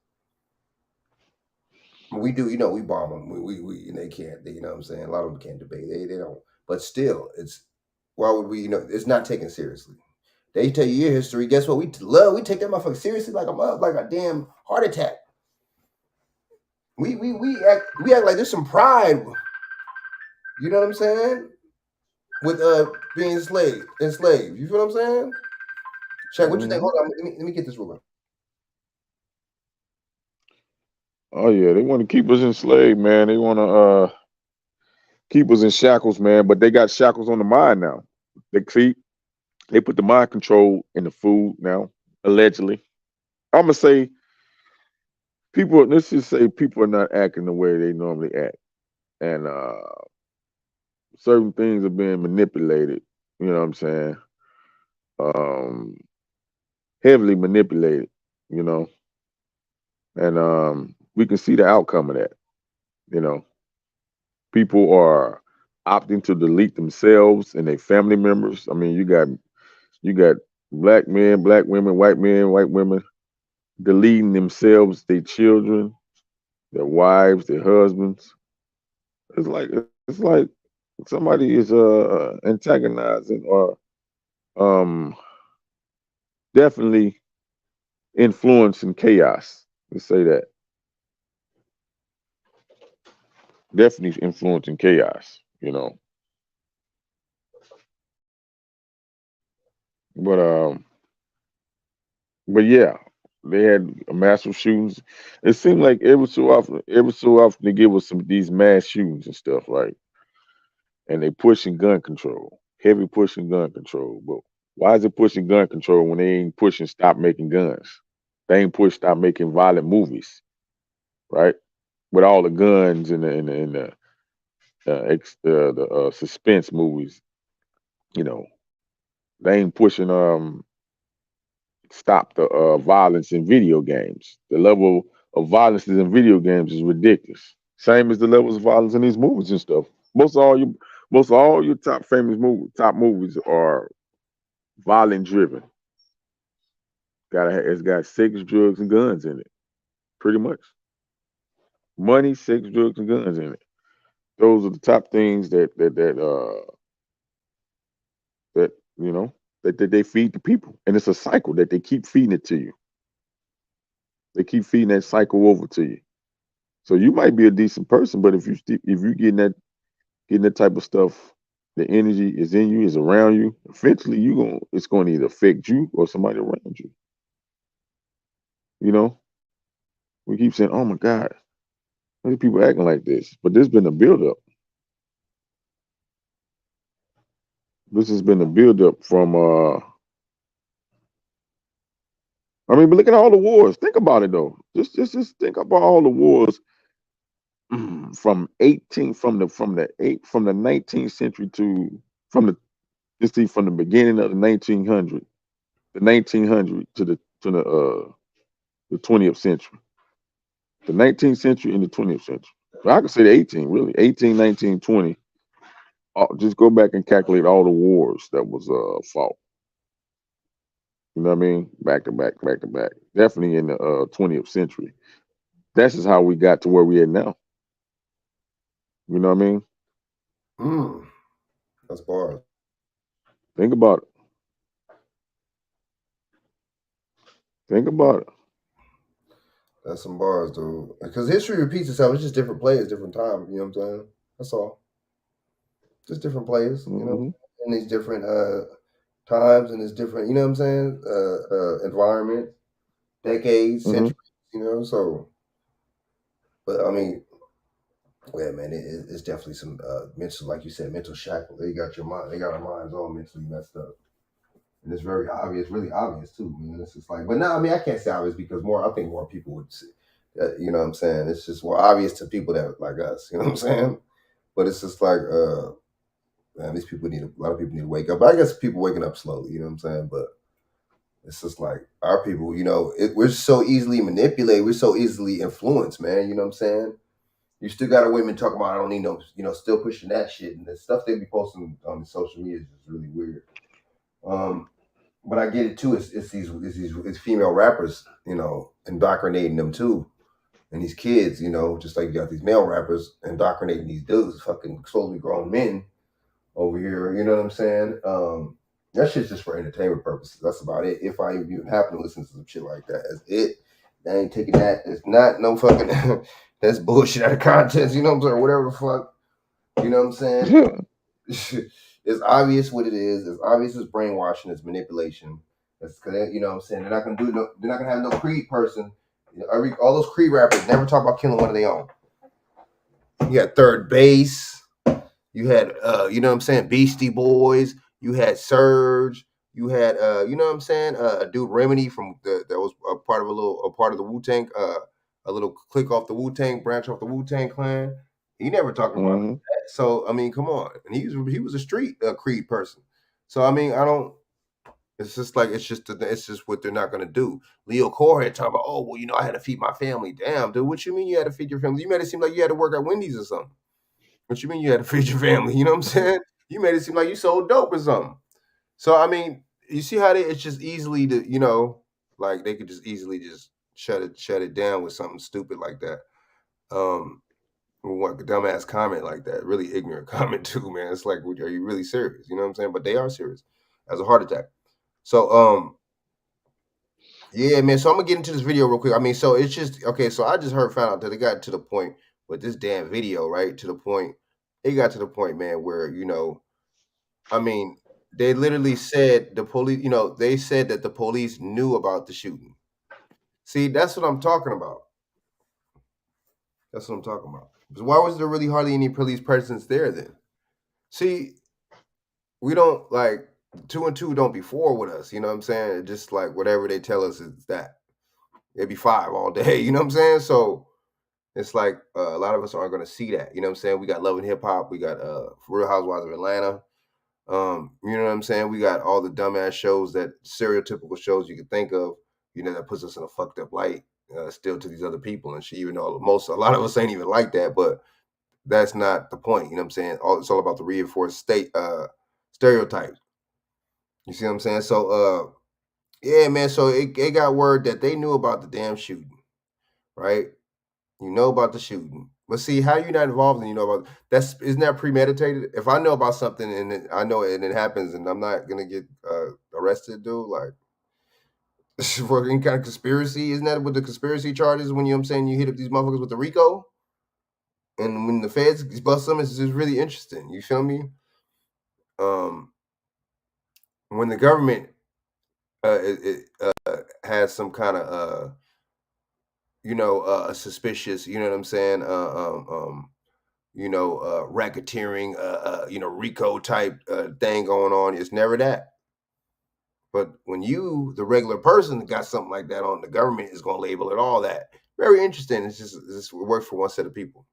We do, we bomb them. We they can't. You know what I'm saying? A lot of them can't debate. They don't. But still, it's why would we? It's not taken seriously. They tell you your history. Guess what? We take that motherfucker seriously like like a damn heart attack. We act like there's some pride. You know what I'm saying? With being enslaved. You feel what I'm saying? Check. What you think? Mm-hmm. Hold on. Let me get this real quick. Oh yeah, they want to keep us enslaved, man. They want to keep us in shackles, man. But they got shackles on the mind now. They see they put the mind control in the food now, allegedly. I'm gonna say people. Let's just say people are not acting the way they normally act, and certain things are being manipulated. You know what I'm saying? Um, Heavily manipulated. You know, and we can see the outcome of that. You know, people are opting to delete themselves and their family members. I mean, you got black men, black women, white women deleting themselves, their children, their wives, their husbands. It's like somebody is antagonizing or um definitely influencing chaos. Let's say that. Definitely influencing chaos, you know. But but yeah, they had massive shootings. It seemed like every so often they give us some of these mass shootings and stuff, right? And they pushing gun control, heavy pushing gun control. But why is it pushing gun control when they ain't pushing stop making guns? They ain't push stop making violent movies, right? With all the guns and the suspense movies, you know, they ain't pushing stop the violence in video games. The level of violence in video games is ridiculous. Same as the levels of violence in these movies and stuff. Most of all your top movies are violent driven. It's got sex, drugs, and guns in it. Pretty much, money, sex, drugs, and guns in it. Those are the top things that that they feed the people, and it's a cycle that they keep feeding it to you. They keep feeding that cycle over to you. So you might be a decent person, but if you getting that type of stuff, the energy is in you, is around you. Eventually, it's going to either affect you or somebody around you. You know, we keep saying, "Oh my God, why are people acting like this?" But there's been a buildup. This has been a buildup from. I mean, but look at all the wars. Think about it though. Just think about all the wars from the 19th century to from the let's see from the beginning of the 1900 to the 20th century, the 19th century and the 20th century. Well, I could say the 18 really 18, 19, 20. Just go back and calculate all the wars that was fought. You know what I mean? Back to back, back to back. Definitely in the 20th century. That's just how we got to where we at now. You know what I mean? Mm, that's bars. Think about it. Think about it. That's some bars, dude. Because history repeats itself. It's just different players, different time. You know what I'm saying? That's all. Just different players. You know, Hmm. in these different times and it's different. You know what I'm saying? Environment, decades, Hmm. centuries. You know, so. But I mean, yeah, man, it's definitely some mental, like you said, mental shackle. They got your mind. They got our minds all mentally messed up. And it's very obvious, really obvious too. Man. It's just like, but now, I mean, I can't say obvious because I think more people would see. You know what I'm saying? It's just more obvious to people that like us. You know what I'm saying? But it's just like, man, these people need a lot of people need to wake up. But I guess people waking up slowly. You know what I'm saying? But it's just like our people. We're so easily manipulated. We're so easily influenced, man. You know what I'm saying? You still got a women talking about I don't need no, still pushing that shit and the stuff they be posting on the social media is just really weird. Um, but I get it too. It's female rappers, indoctrinating them too, and these kids, just like you got these male rappers indoctrinating these dudes, fucking slowly grown men over here. You know what I'm saying? That shit's just for entertainment purposes. That's about it. If I even happen to listen to some shit like that, that's it. They ain't taking that. It's not no fucking. That's bullshit out of context. You know what I'm saying? Whatever the fuck. You know what I'm saying? It's obvious what it is. It's obvious it's brainwashing. It's manipulation. It's because you know what I'm saying. They're not gonna have no creed person All those Creed rappers never talk about killing one of their own. You had Third Base. You had you know what I'm saying, Beastie Boys. You had Surge. You had you know what I'm saying, a dude Remedy from that was a part of the Wu Tang, a little click off the Wu Tang branch off the Wu Tang clan. He never talked about Hmm. that. So I mean, come on, and he was a street Creed person. So I mean, I don't. It's just like it's just what they're not gonna do. Leo Core had talking about, oh well, I had to feed my family. Damn, dude, what you mean you had to feed your family? You made it seem like you had to work at Wendy's or something. What you mean you had to feed your family? You know what I'm saying? You made it seem like you sold dope or something. So I mean, you see how it's just easily like they could just easily just shut it down with something stupid like that. Um, what dumbass comment like that? Really ignorant comment too, man. It's like, are you really serious? You know what I'm saying? But they are serious as a heart attack. So yeah, man. So I'm gonna get into this video real quick. I mean, so it's just okay. So I just found out that it got to the point with this damn video, right? To the point, it got to the point, man, where I mean, they literally said the police. They said that the police knew about the shooting. See, that's what I'm talking about. That's what I'm talking about. But why was there really hardly any police presence there then? See, we don't like two and two don't be four with us. You know what I'm saying? Just like whatever they tell us is that. It'd be five all day. You know what I'm saying? So it's like a lot of us aren't going to see that. You know what I'm saying? We got Love and Hip Hop. We got Real Housewives of Atlanta. You know what I'm saying? We got all the dumbass shows, that stereotypical shows you could think of. That puts us in a fucked up light still to these other people and shit. Even though a lot of us ain't even like that, but that's not the point. You know what I'm saying? It's all about the reinforced stereotypes. You see what I'm saying? So yeah, man. So it got word that they knew about the damn shooting, right? You know about the shooting. But see, how you not involved and you know about isn't that premeditated? If I know about something and I know it and it happens and I'm not gonna get arrested, dude, like for any kind of conspiracy, isn't that what the conspiracy charges when I'm saying you hit up these motherfuckers with the RICO? And when the feds bust them, it's just really interesting. You feel me? Um when the government has some kind of a suspicious, you know what I'm saying? Racketeering, RICO type thing going on. It's never that. But when you, the regular person, got something like that on, the government is going to label it all that. Very interesting. It works for one set of people.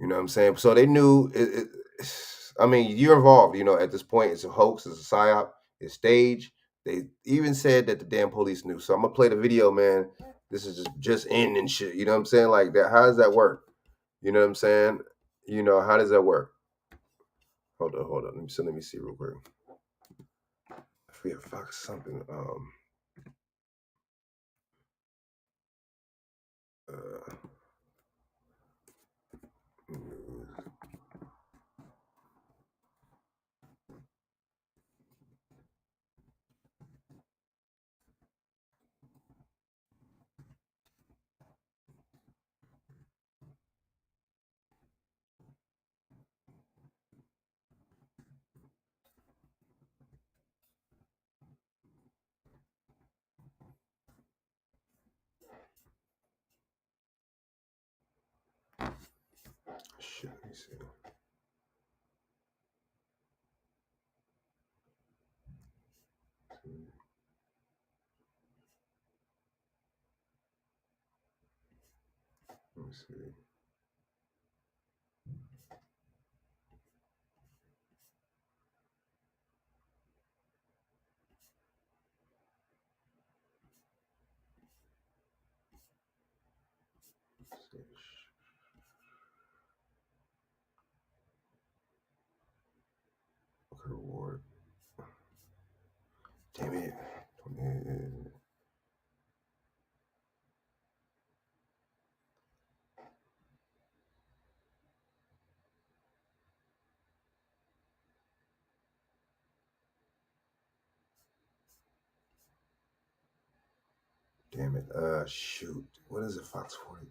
You know what I'm saying? So they knew. I mean, you're involved. At this point, it's a hoax. It's a psyop. It's stage. They even said that the damn police knew. So I'm gonna play the video, man. This is just in and shit. You know what I'm saying? Like that. How does that work? You know what I'm saying? How does that work? Hold on. Let me see real quick. I forget fuck something. Uh, shit. Let me see. Let me see. Okay, reward. Damn it. Damn it. Shoot. What is it? Fox 40.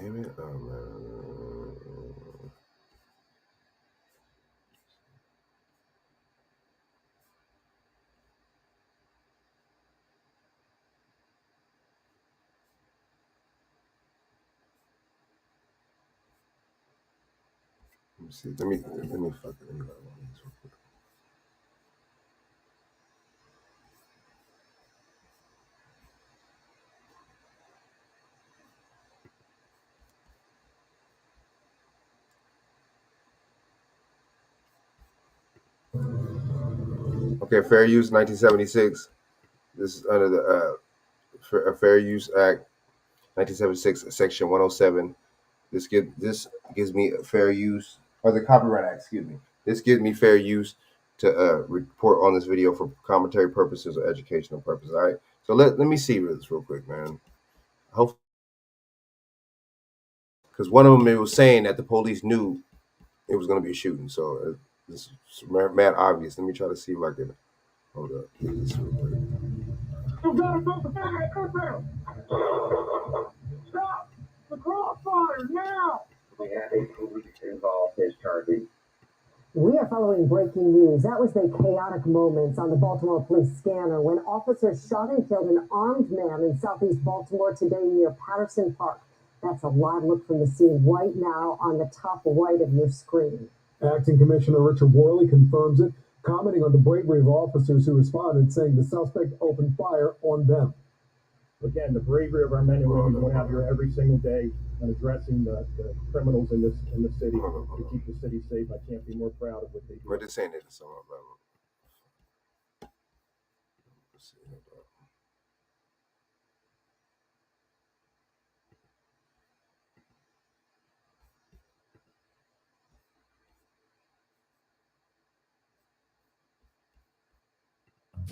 Damn it. Oh, man. Let me see. Let me fuck it. Let me run one of these real quick. Okay, fair use 1976. This is under the Fair Use Act 1976, Section 107. This gives me a fair use, or the Copyright Act, excuse me. This gives me fair use to report on this video for commentary purposes or educational purposes. All right. So let me see this real quick, man. Hope because one of them it was saying that the police knew it was going to be a shooting. So this is mad obvious. Let me try to see if I can hold up. Get this real quick. Stop the crossfire now! We have a police involved in charges. We are following breaking news. That was the chaotic moments on the Baltimore police scanner when officers shot and killed an armed man in southeast Baltimore today near Patterson Park. That's a live look from the scene right now on the top right of your screen. Acting Commissioner Richard Worley confirms it, commenting on the bravery of officers who responded, saying the suspect opened fire on them. Again, the bravery of our men and women going out here every single day and addressing the criminals in the city to keep the city safe. I can't be more proud of what they do. We're just saying it. So, let's see.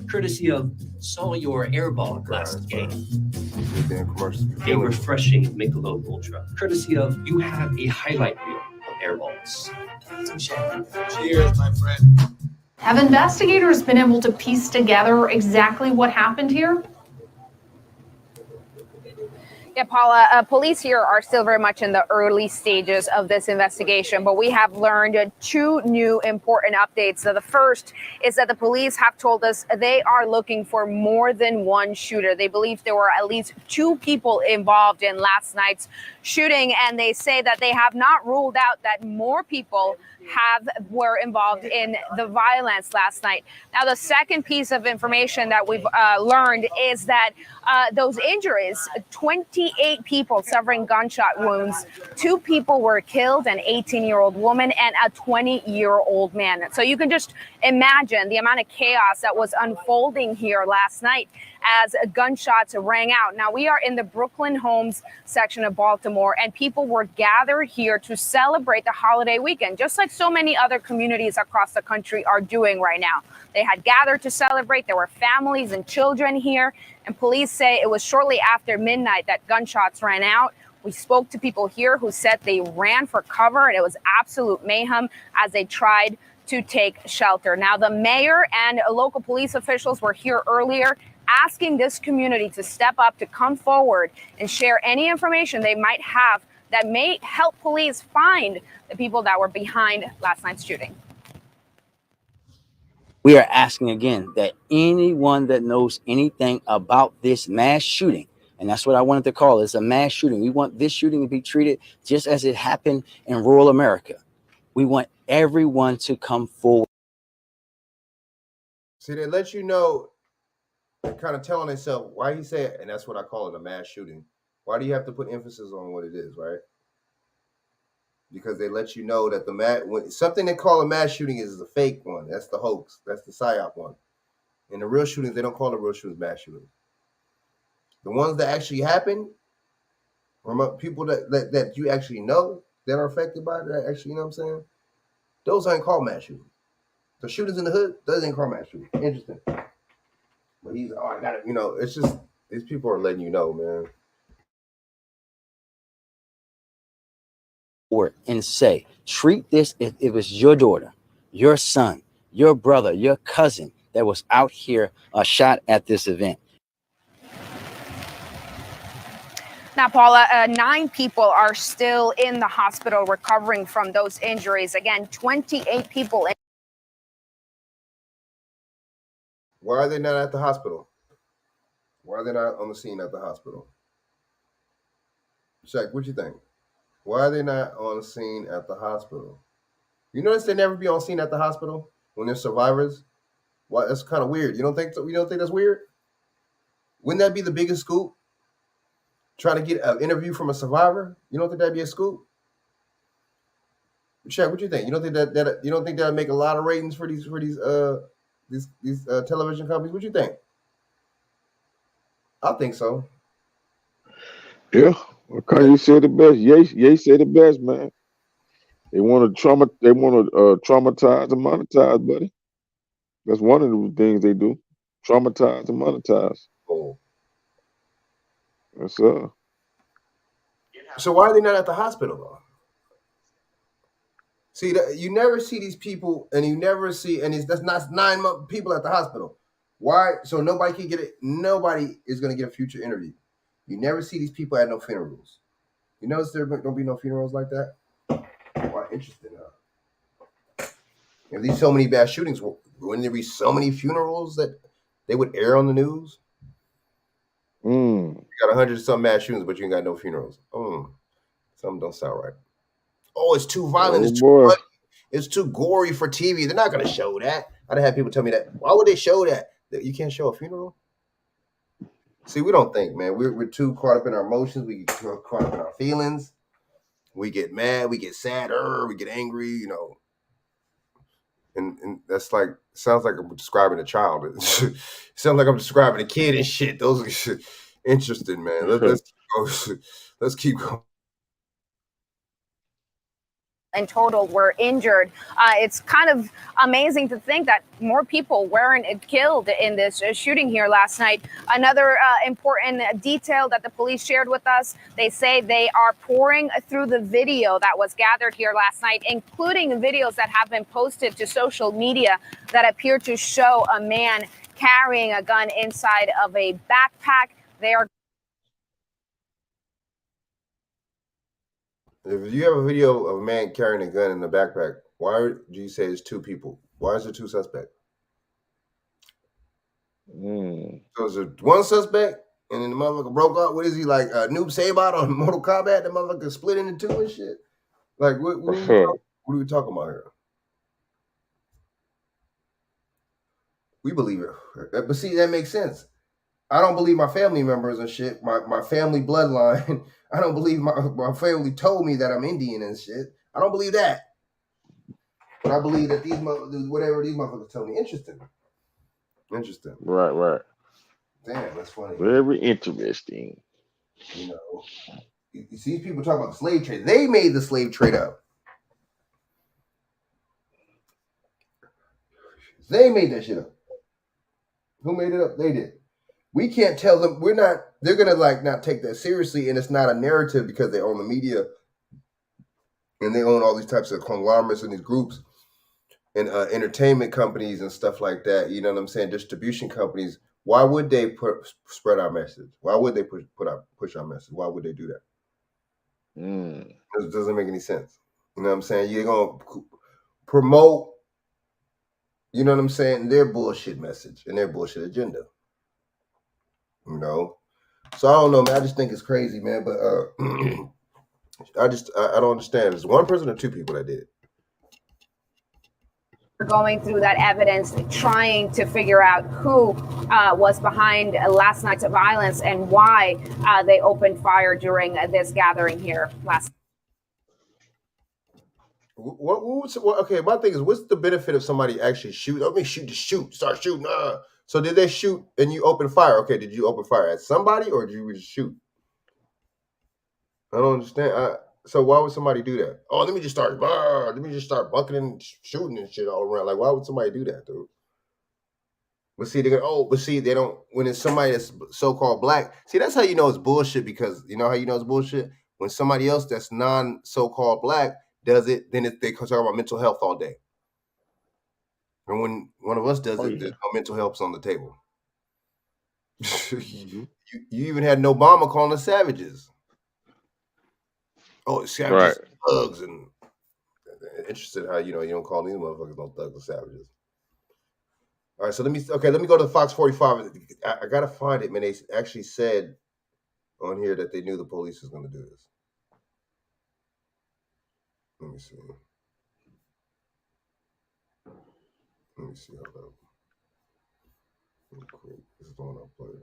Courtesy of Saw Your Airball last game. Damn commercials. A refreshing Michelob Ultra. Courtesy of you have a highlight reel of airballs. Cheers, my friend. Have investigators been able to piece together exactly what happened here? Yeah, Paula, police here are still very much in the early stages of this investigation, but we have learned two new important updates. So the first is that the police have told us they are looking for more than one shooter. They believe there were at least two people involved in last night's shooting, and they say that they have not ruled out that more people were involved in the violence last night. Now, the second piece of information that we've learned is that those injuries, 28 people suffering gunshot wounds, 2 people were killed, an 18-year-old woman and a 20-year-old man. So you can just imagine the amount of chaos that was unfolding here last night as gunshots rang out. Now, we are in the Brooklyn Homes section of Baltimore, and people were gathered here to celebrate the holiday weekend, just like so many other communities across the country are doing right now. They had gathered to celebrate. There were families and children here, and police say it was shortly after midnight that gunshots ran out. We spoke to people here who said they ran for cover, and it was absolute mayhem as they tried to take shelter. Now, the mayor and local police officials were here earlier asking this community to step up, to come forward and share any information they might have that may help police find the people that were behind last night's shooting. We are asking again that anyone that knows anything about this mass shooting, and that's what I wanted to call it, it's a mass shooting. We want this shooting to be treated just as it happened in rural America. We want everyone to come forward. See, they let you know, kind of telling themselves why he said, and that's what I call it, a mass shooting. Why do you have to put emphasis on what it is, right? Because they let you know that something they call a mass shooting is a fake one. That's the hoax. That's the psyop one. And the real shootings, they don't call the real shootings mass shootings. The ones that actually happen from people that you actually know that are affected by it, that actually, you know what I'm saying? Those ain't called mass shootings. The shootings in the hood, those ain't called mass shootings. Interesting. But he's, I got it. You know, it's just, these people are letting you know, man. And say, treat this if it was your daughter, your son, your brother, your cousin that was out here shot at this event. Now, Paula, 9 people are still in the hospital recovering from those injuries. Again, 28 people. Why are they not at the hospital? Why are they not on the scene at the hospital? Shaq, what you think? Why are they not on the scene at the hospital? You notice they never be on scene at the hospital when they're survivors? Why? That's kind of weird. You don't think so? You don't think that's weird? Wouldn't that be the biggest scoop? Trying to get an interview from a survivor? You don't think that'd be a scoop? Shaq, what you think? You don't think that you don't think that'd make a lot of ratings for these television companies? What you think? I think so. Yeah, well, Kanye said it best. Ye said it best, man. They want to traumatize and monetize, buddy. That's one of the things they do. Traumatize and monetize. Oh. That's So why are they not at the hospital though? See, you never see these people, and you never see, and that's not 9 people at the hospital. Why? So nobody can get it. Nobody is going to get a future interview. You never see these people at no funerals. You notice there don't be no funerals like that. Why? Interesting. If these so many bad shootings, wouldn't there be so many funerals that they would air on the news? You got 100 some mass shootings, but you ain't got no funerals. Something don't sound right. Oh, it's too violent. It's too bloody. It's too gory for TV. They're not going to show that. I'd have had people tell me that. Why would they show that? That you can't show a funeral? See, we don't think, man. We're too caught up in our emotions. We get caught up in our feelings. We get mad. We get sad. We get angry, you know. And that's like, sounds like I'm describing a child. It sounds like I'm describing a kid and shit. Those are interesting, man. Let's keep going. In total were injured. It's kind of amazing to think that more people weren't killed in this shooting here last night. Another important detail that the police shared with us, they say they are pouring through the video that was gathered here last night, including videos that have been posted to social media that appear to show a man carrying a gun inside of a backpack. They are If you have a video of a man carrying a gun in the backpack, why do you say it's 2 people? Why is there 2 suspects? So is it 1 suspect and then the motherfucker broke up? What is he, like Noob Saibot on Mortal Kombat? The motherfucker split into 2 and shit? Like, what are we talking about here? We believe it. But see, that makes sense. I don't believe my family members and shit, my family bloodline. I don't believe my family told me that I'm Indian and shit. I don't believe that. But I believe that whatever these motherfuckers tell me. Interesting. Right. Damn, that's funny. Very interesting. You know, you see people talk about the slave trade. They made the slave trade up. They made that shit up. Who made it up? They did. We can't tell them. They're going to not take that seriously, and it's not a narrative because they own the media and they own all these types of conglomerates and these groups and entertainment companies and stuff like that. You know what I'm saying? Distribution companies. Why would they spread our message? Why would they push our message? Why would they do that? It doesn't make any sense. You know what I'm saying? You're going to promote, you know what I'm saying, their bullshit message and their bullshit agenda. You know? So I don't know, man. I just think it's crazy, man. But I don't understand. Is 1 person or 2 people that did it? going through that evidence, trying to figure out who was behind last night's violence and why they opened fire during this gathering here last night. Okay, my thing is, what's the benefit of somebody actually start shooting? So did they shoot and you open fire? Okay, did you open fire at somebody or did you just shoot? I don't understand. So why would somebody do that? Oh, let me just start bucking and shooting and shit all around. Like, why would somebody do that, dude? But see, they don't. When it's somebody that's so-called black, see, that's how you know it's bullshit. Because you know how you know it's bullshit when somebody else that's so-called black does it, then they talk about mental health all day. And when one of us does it, there's no mental health on the table. You even had Obama calling us savages. Oh, savages, Right. thugs, and interested how you don't call these motherfuckers no thugs or savages. All right, so let me go to Fox 45. I gotta find it, man. They actually said on here that they knew the police was gonna do this. Let me see. Hold up. Real quick. This is the one I played.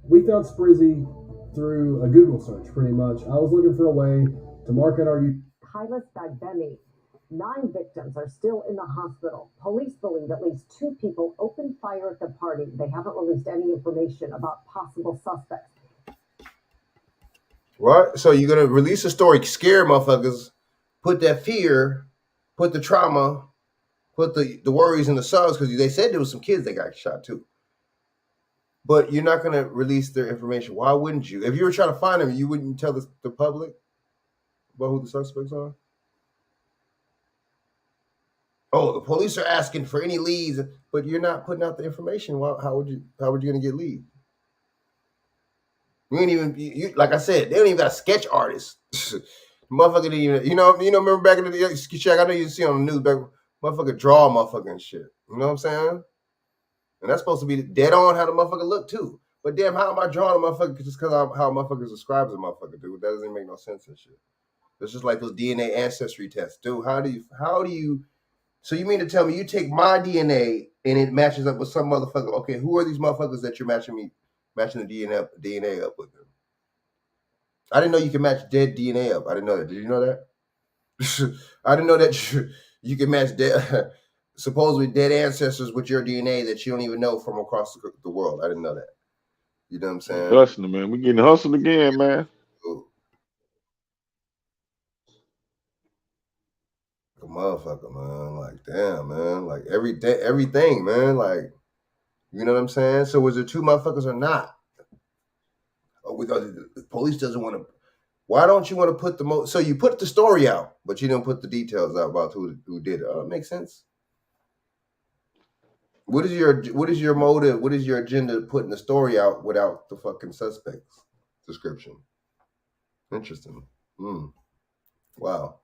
We found Sprizzy through a Google search, pretty much. I was looking for a way to market our Kailas Bagbemi. 9 victims are still in the hospital. Police believe at least 2 people opened fire at the party. They haven't released any information about possible suspects. What? So you're gonna release a story, scare motherfuckers, put that fear, put the trauma, put the worries in the subs, because they said there was some kids that got shot too. But you're not gonna release their information. Why wouldn't you? If you were trying to find them, you wouldn't tell the public about who the suspects are? Oh, the police are asking for any leads, but you're not putting out the information. How would you gonna get leads? You ain't even you like I said, they don't even got a sketch artist. Motherfucker didn't even remember back in the day, Shaq, I know you see on the news back, motherfucker draw motherfucking shit. You know what I'm saying? And that's supposed to be dead on how the motherfucker look too. But damn, how am I drawing a motherfucker just because how motherfuckers describes a motherfucker, dude? That doesn't make no sense and shit. It's just like those DNA ancestry tests, dude. How do you? So you mean to tell me you take my DNA and it matches up with some motherfucker? Okay, who are these motherfuckers that you're matching the DNA up with them? I didn't know you can match dead DNA up. I didn't know that. Did you know that? I didn't know that you can match supposedly dead ancestors with your DNA that you don't even know from across the world. I didn't know that. You know what I'm saying? Hustling, man. We getting hustled again, man. Ooh. A motherfucker, man. Like, damn, man. Like everything, man. Like, you know what I'm saying? So was it 2 motherfuckers or not? The police doesn't want to. Why don't you want to put so you put the story out, but you don't put the details out about who did it? Oh, it makes sense. What is your motive? What is your agenda putting the story out without the fucking suspect's description? Interesting. Wow.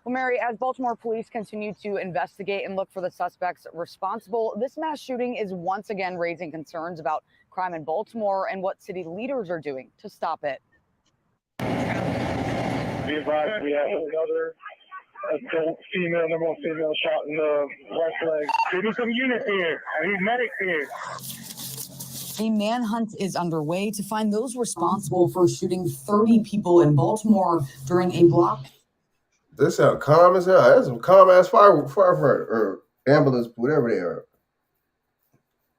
Well, Mary, as Baltimore police continue to investigate and look for the suspects responsible, this mass shooting is once again raising concerns about crime in Baltimore and what city leaders are doing to stop it. Be advised, we have another adult female, number 1 female shot in the left leg. We need some units here. I need medics here. A manhunt is underway to find those responsible for shooting 30 people in Baltimore during a block. This sound calm as hell. That's some calm ass firefighter or ambulance, whatever they are.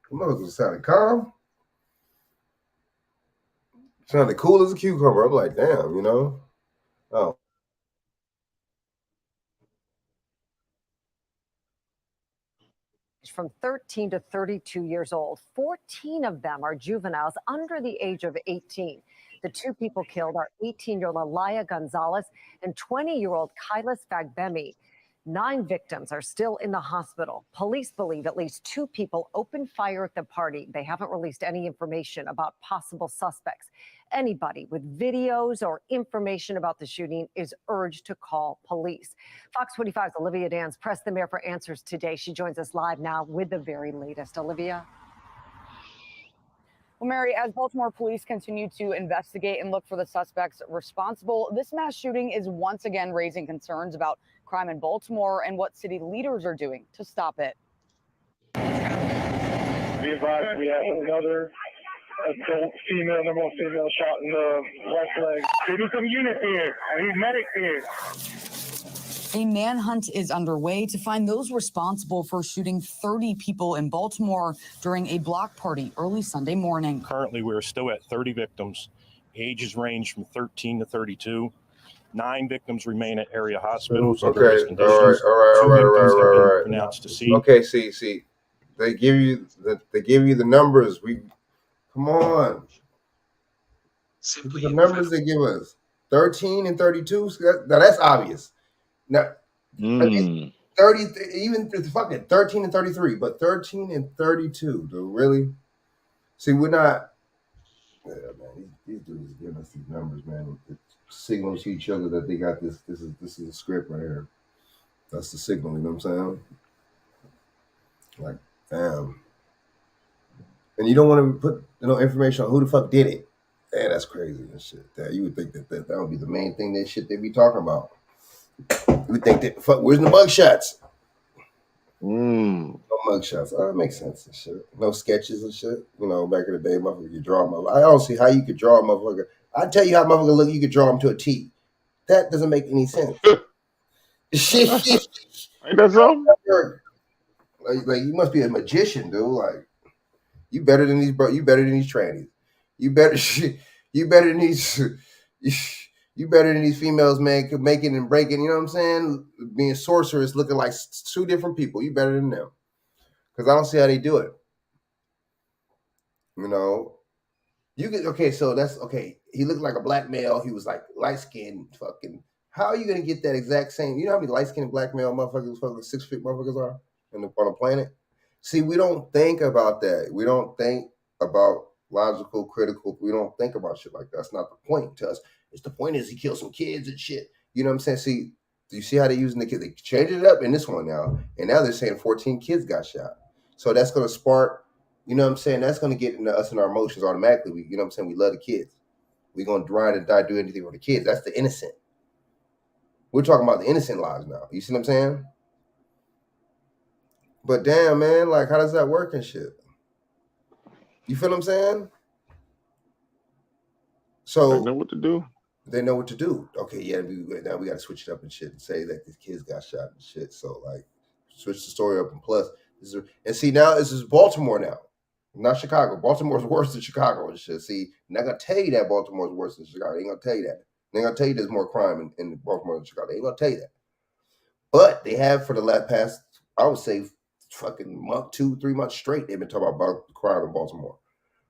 The motherfuckers sounded calm. Sounded cool as a cucumber. I'm like, damn, Oh. From 13 to 32 years old. 14 of them are juveniles under the age of 18. The 2 people killed are 18-year-old Alaya Gonzalez and 20-year-old Kailas Bagbemi. 9 victims are still in the hospital. Police believe at least 2 people opened fire at the party. They haven't released any information about possible suspects. Anybody with videos or information about the shooting is urged to call police. Fox 45's Olivia Dans pressed the mayor for answers today. She joins us live now with the very latest. Olivia? Well, Mary, as Baltimore police continue to investigate and look for the suspects responsible, this mass shooting is once again raising concerns about crime in Baltimore and what city leaders are doing to stop it. Be advised, we have another adult female, number 1 female shot in the left leg. We need some units here. I need medics here. A manhunt is underway to find those responsible for shooting 30 people in Baltimore during a block party early Sunday morning. Currently, we're still at 30 victims. Ages range from 13 to 32. 9 victims remain at area hospitals in Okay, various conditions. all right. 2 victims have been pronounced deceased. Okay, see, they give you the numbers. Come on. The numbers they give us 13 and 32. Now that's obvious. Now 30, even fucking 13 and 33, but 13 and 32, dude. Really? See, we're not. Yeah, man, these dudes giving us these numbers, man. It signals to each other that they got this. This is a script right here. That's the signal. You know what I'm saying? Like, damn. And you don't want to put information on who the fuck did it. Man, that's crazy and shit. You would think that would be the main thing that shit they be talking about. You would think that fuck, where's the mugshots? No mugshots. Oh, that makes sense and shit. No sketches and shit. Back in the day, motherfucker, you draw a motherfucker. I don't see how you could draw a motherfucker. I tell you how motherfucker look, you could draw him to a T. That doesn't make any sense. Ain't that something? Like you must be a magician, dude. Like you better than these, bro. You better than these trannies. You better than these. You better than these females, man. Making and breaking. You know what I'm saying? Being sorcerers, looking like 2 different people. You better than them. Because I don't see how they do it. You get okay. So that's okay. He looked like a black male. He was like light skinned. Fucking. How are you gonna get that exact same? You know how many light skinned black male motherfuckers, fucking 6 feet motherfuckers are on the planet? See, we don't think about that. We don't think about logical, critical. We don't think about shit like that. That's not the point to us. The point is he killed some kids and shit. You know what I'm saying? See, do you see how they're using the kids? They changed it up in this one now. And now they're saying 14 kids got shot. So that's going to spark, you know what I'm saying? That's going to get into us and our emotions automatically. You know what I'm saying? We love the kids. We're going to ride and die, do anything for the kids. That's the innocent. We're talking about the innocent lives now. You see what I'm saying? But damn, man, like, how does that work and shit? You feel what I'm saying? So they know what to do. They know what to do. Okay, yeah, now we got to switch it up and shit and say that these kids got shot and shit. So like, switch the story up. And plus, and see now this is Baltimore now, not Chicago. Baltimore's worse than Chicago and shit. See, I'm not gonna tell you that Baltimore's worse than Chicago. They ain't gonna tell you that. They ain't gonna tell you there's more crime in Baltimore than Chicago. They ain't gonna tell you that. But they have for the past, I would say, fucking month, 2-3 months straight. They've been talking about crime in Baltimore,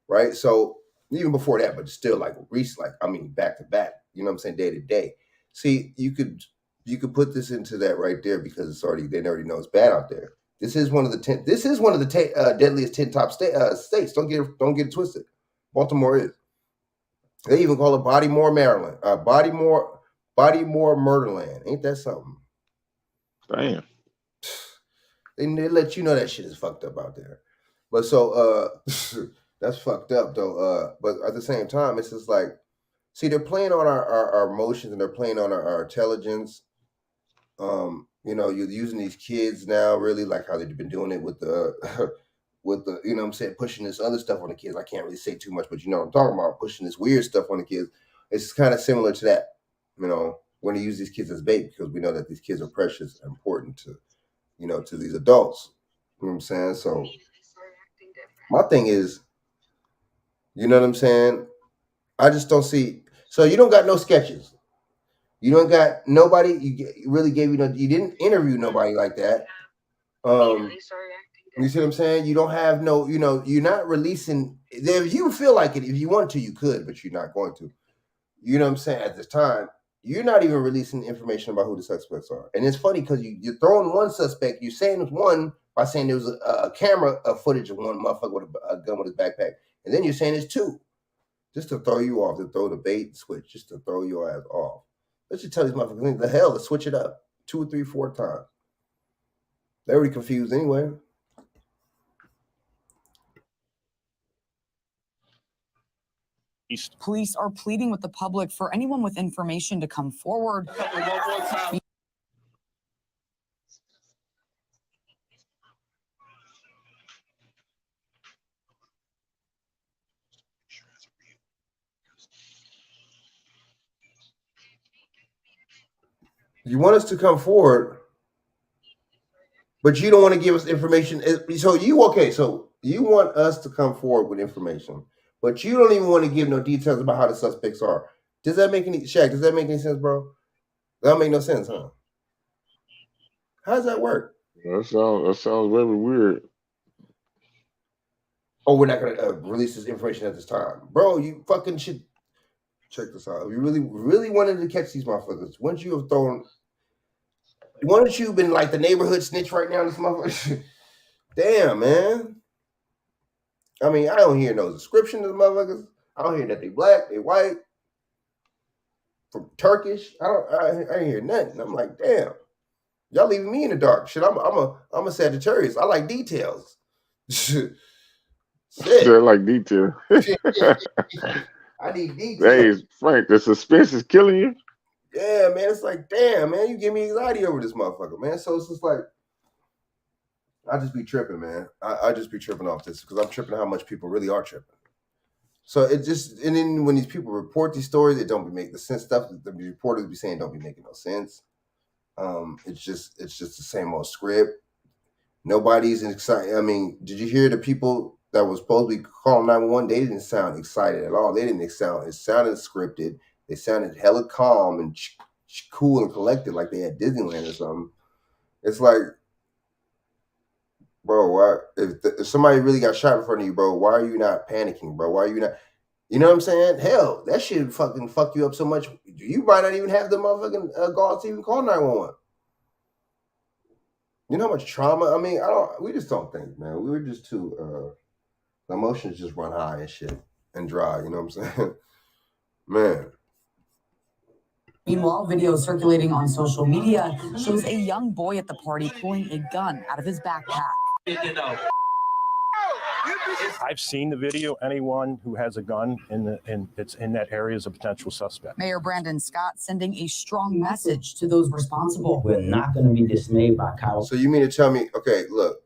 right? So even before that, but still like recent, back to back. You know what I'm saying? Day to day. See, you could put this into that right there because they already know it's bad out there. This is one of the 10. This is one of the deadliest 10 top states. Don't get it twisted. Baltimore is. They even call it Bodymore, Maryland. Bodymore, Murderland. Ain't that something? Damn. They let you know that shit is fucked up out there. But so that's fucked up though. But at the same time, it's just like, see, they're playing on our emotions and they're playing on our intelligence. You're using these kids now, really, like how they've been doing it with the you know what I'm saying, pushing this other stuff on the kids. I can't really say too much, but you know what I'm talking about, pushing this weird stuff on the kids. It's kind of similar to that, when they use these kids as bait because we know that these kids are precious and important to, to these adults. You know what I'm saying? So my thing is, you know what I'm saying? I just don't see. So you don't got no sketches. You don't got nobody. You really gave you didn't interview nobody like that. You see what I'm saying? You don't have no. You're not releasing. If you feel like it, if you want to, you could, but you're not going to. You know what I'm saying? At this time, you're not even releasing information about who the suspects are. And it's funny because you're throwing one suspect. You're saying it's one by saying there was a camera footage of one motherfucker with a gun with his backpack, and then you're saying it's 2. Just to throw you off, to throw the bait switch, just to throw your ass off. Let's just tell these motherfuckers, the hell, to switch it up 2, 3, 4 times. They're already confused anyway. Police are pleading with the public for anyone with information to come forward. You want us to come forward, but you don't want to give us information. So you want us to come forward with information, but you don't even want to give no details about how the suspects are. Does that make any sense, bro? That don't make no sense, huh? How does that work? That sounds very weird. Oh, we're not gonna release this information at this time, bro. You fucking should check this out. If you really wanted to catch these motherfuckers, wouldn't you have thrown? Wouldn't you have been like the neighborhood snitch right now? This motherfucker. Damn, man. I mean, I don't hear no description of the motherfuckers. I don't hear that they black, they white, from Turkish. I ain't hear nothing. I'm like, damn, y'all leaving me in the dark. Shit, I'm a Sagittarius. I like details. Shit. They're like detail. I need details. Hey, Frank, the suspense is killing you. Yeah, man. It's like, damn, man, you give me anxiety over this motherfucker, man. So it's just like, I just be tripping, man. I just be tripping off this because I'm tripping how much people really are tripping. So it just, and then when these people report these stories, it don't be making the sense stuff that the reporters be saying don't be making no sense. It's just the same old script. Nobody's excited. I mean, did you hear the people that was supposed to be calling 911? They didn't sound excited at all. They didn't sound. It sounded scripted. They sounded hella calm and cool and collected, like they had Disneyland or something. It's like, bro, why? If somebody really got shot in front of you, bro, why are you not panicking, bro? Why are you not? You know what I'm saying? Hell, that shit fucking fuck you up so much. You might not even have the motherfucking guards to even call 911. You know how much trauma? I mean, we just don't think, man. We were just too, the emotions just run high and shit and dry. You know what I'm saying? Man. Meanwhile, video circulating on social media shows a young boy at the party pulling a gun out of his backpack. I've seen the video. Anyone who has a gun it's in that area is a potential suspect. Mayor Brandon Scott sending a strong message to those responsible. We're not going to be dismayed by Kyle. So you mean to tell me, okay, look.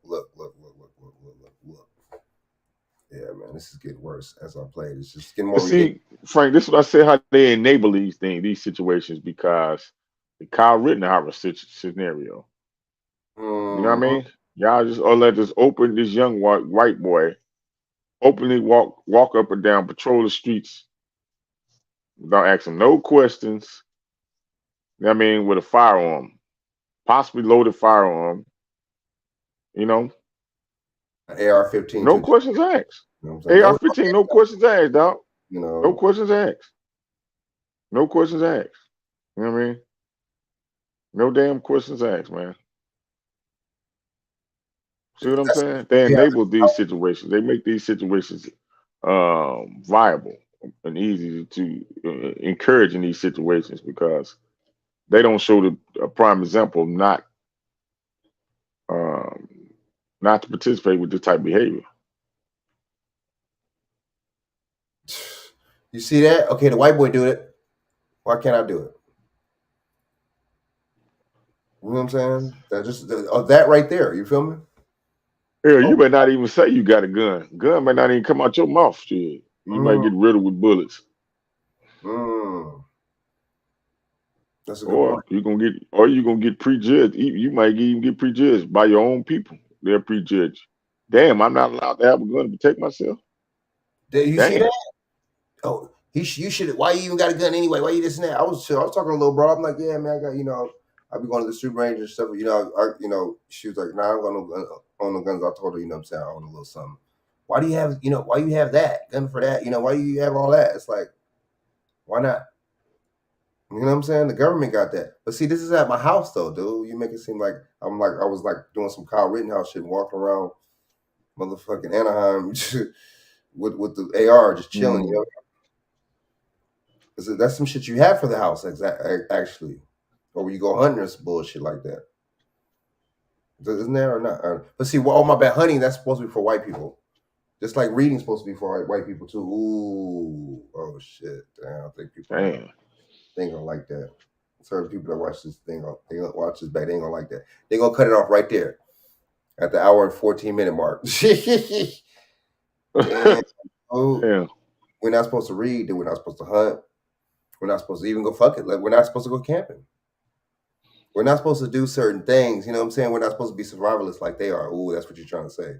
Yeah, man, this is getting worse as I play. It's just getting more. See, Frank, this is what I say how they enable these situations, because the Kyle Rittenhouse scenario. You know what I mean? Y'all just let this young white boy openly walk up and down, patrol the streets without asking no questions. You know what I mean? With a firearm, possibly loaded firearm. You know, an AR-15. No questions asked. You know what I'm AR-15, no questions asked, dog. You know, no questions asked. No questions asked. You know what I mean? No damn questions asked, man. See what I'm saying? They enable these situations. They make these situations viable and easy to encourage in these situations, because they don't show a prime example of not to participate with this type of behavior. You see that? Okay, the white boy do it. Why can't I do it? You know what I'm saying? That right there. You feel me? Hell, you better not even say you got a gun. Gun might not even come out your mouth. Shit, you might get riddled with bullets. That's a good point. You're gonna get prejudged. You might even get prejudged by your own people. They're prejudged. Damn, I'm not allowed to have a gun to protect myself. You see that? Oh, you should. Why you even got a gun anyway? Why you this and that? I was talking to a little bro. I'm like, yeah, man, I got, I be going to the shooting range and stuff. She was like, nah, I don't own no guns. I told her, you know what I'm saying, I own a little something. Why do you have, why you have that gun for that? Why do you have all that? It's like, why not? You know what I'm saying? The government got that. But see, this is at my house though, dude. You make it seem like I was like doing some Kyle Rittenhouse shit, walking around motherfucking Anaheim with the AR just chilling, That's some shit you have for the house, actually. Or when you go hunting or some bullshit like that. Isn't there or not? But see, my bad, hunting, that's supposed to be for white people. Just like reading's supposed to be for white people too. Ooh, oh shit. Damn, I think people ain't gonna like that. Certain people that watch this thing, they gonna watch this back, they ain't gonna like that. They gonna cut it off right there at the hour and 14-minute mark. Damn. We're not supposed to read, we're not supposed to hunt. We're not supposed to even go fuck it. Like, we're not supposed to go camping. We're not supposed to do certain things. You know what I'm saying? We're not supposed to be survivalists like they are. Ooh, that's what you're trying to say.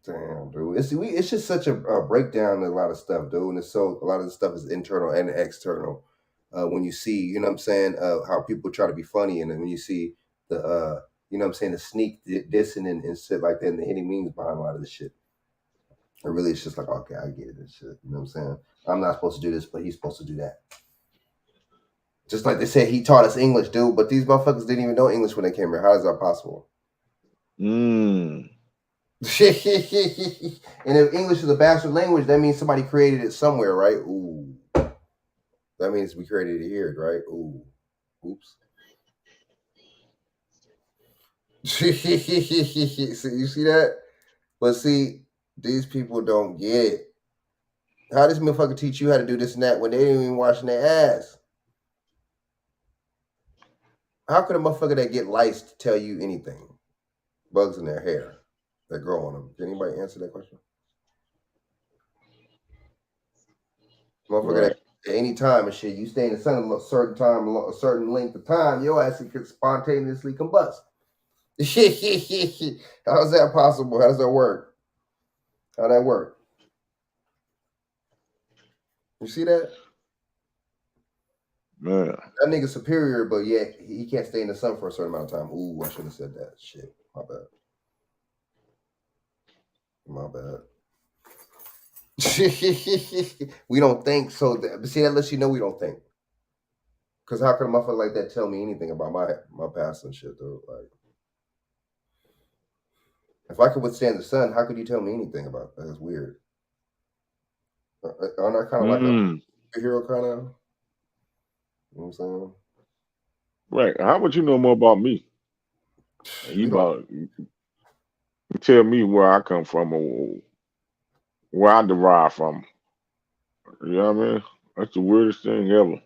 Damn, dude. It's just such a breakdown in a lot of stuff, dude. And a lot of the stuff is internal and external. when you see, you know what I'm saying, how people try to be funny, and then when you see the, you know what I'm saying, the sneak dissing and shit like that, and the hidden meanings behind a lot of this shit. And really, it's just like, okay, I get it and shit. You know what I'm saying? I'm not supposed to do this, but he's supposed to do that. Just like they said, he taught us English, dude. But these motherfuckers didn't even know English when they came here. How is that possible? Mm. And if English is a bastard language, that means somebody created it somewhere, right? Ooh. That means we created it here, right? Ooh. Oops. So you see that? But see, these people don't get it. How does motherfucker teach you how to do this and that when they ain't even washing their ass? How could a motherfucker that get lice tell you anything? Bugs in their hair that grow on them. Can anybody answer that question? Motherfucker Right. that at any time and shit, you stay in the sun a certain time, a certain length of time, your ass could spontaneously combust. How is that possible? How does that work? How that work? You see that? Man. That nigga superior, but yet he can't stay in the sun for a certain amount of time. Ooh, I should have said that. Shit. My bad. My bad. We don't think so. But see, that lets you know we don't think. Because how could a motherfucker like that tell me anything about my past and shit, though? Like, if I could withstand the sun, how could you tell me anything about that? That's weird. Aren't I kind of like a superhero, kind of? You know what I'm saying? Right. How would you know more about me? You tell me where I come from or where I derive from. You know what I mean? That's the weirdest thing ever.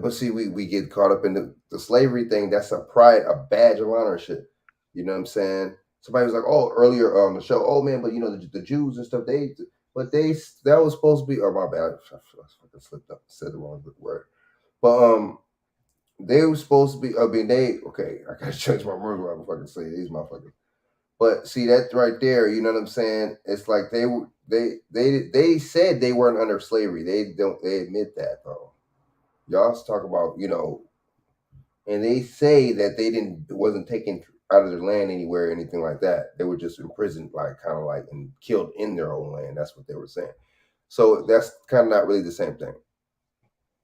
But see, we get caught up in the slavery thing. That's a pride, a badge of honor shit. You know what I'm saying? Somebody was like, oh, earlier on the show, oh man, but you know the Jews and stuff, that was supposed to be. Oh my bad, I fucking slipped up, said the wrong word. But they were supposed to be. I mean, okay. I gotta change my words. What I'm fucking say these motherfuckers. But see that right there, you know what I'm saying? It's like they said they weren't under slavery. They admit that though. Y'all talk about, you know, and they say that wasn't taken out of their land anywhere or anything like that. They were just imprisoned, like kind of like and killed in their own land. That's what they were saying. So that's kind of not really the same thing.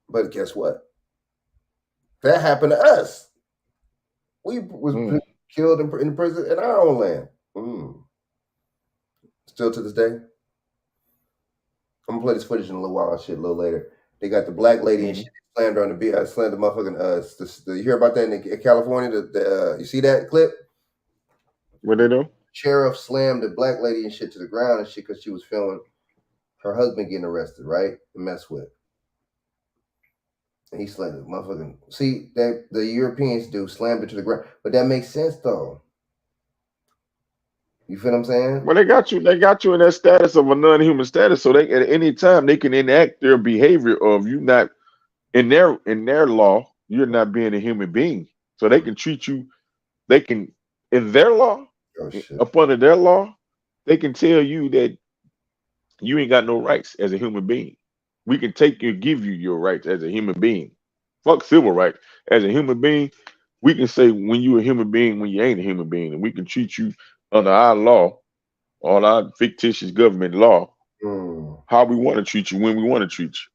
But guess what? That happened to us. We was killed in prison in our own land. Still to this day. I'm gonna play this footage in a little while and shit a little later. They got the black lady and shit slammed her on the beat. Slammed the motherfucking. You hear about that in California? You see that clip? What they do? Sheriff slammed the black lady and shit to the ground and shit because she was filming her husband getting arrested, right? And mess with. And he slammed the motherfucking. See that the Europeans do slammed it to the ground, but that makes sense though. You feel what I'm saying? Well, they got you in that status of a non-human status, so they at any time they can enact their behavior of you not in their law, you're not being a human being. So they can treat you, they can in their law, up under their law, they can tell you that you ain't got no rights as a human being. We can take you, give you your rights as a human being. Fuck civil rights. As a human being, we can say when you a human being, when you ain't a human being, and we can treat you under our law, all our fictitious government law, how we want to treat you, when we want to treat you.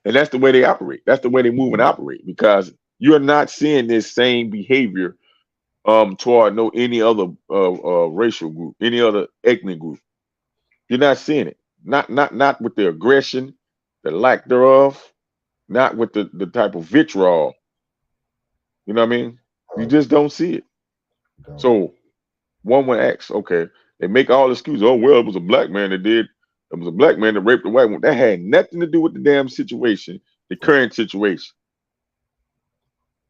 And that's the way they operate. That's the way they move and operate, because you're not seeing this same behavior toward any other racial group, any other ethnic group. You're not seeing it. Not with the aggression, the lack thereof, not with the type of vitriol. You know what I mean? You just don't see it. So one would ask, okay, they make all excuses. Oh, well, it was a black man that did. It was a black man that raped a white woman. That had nothing to do with the damn situation, the current situation.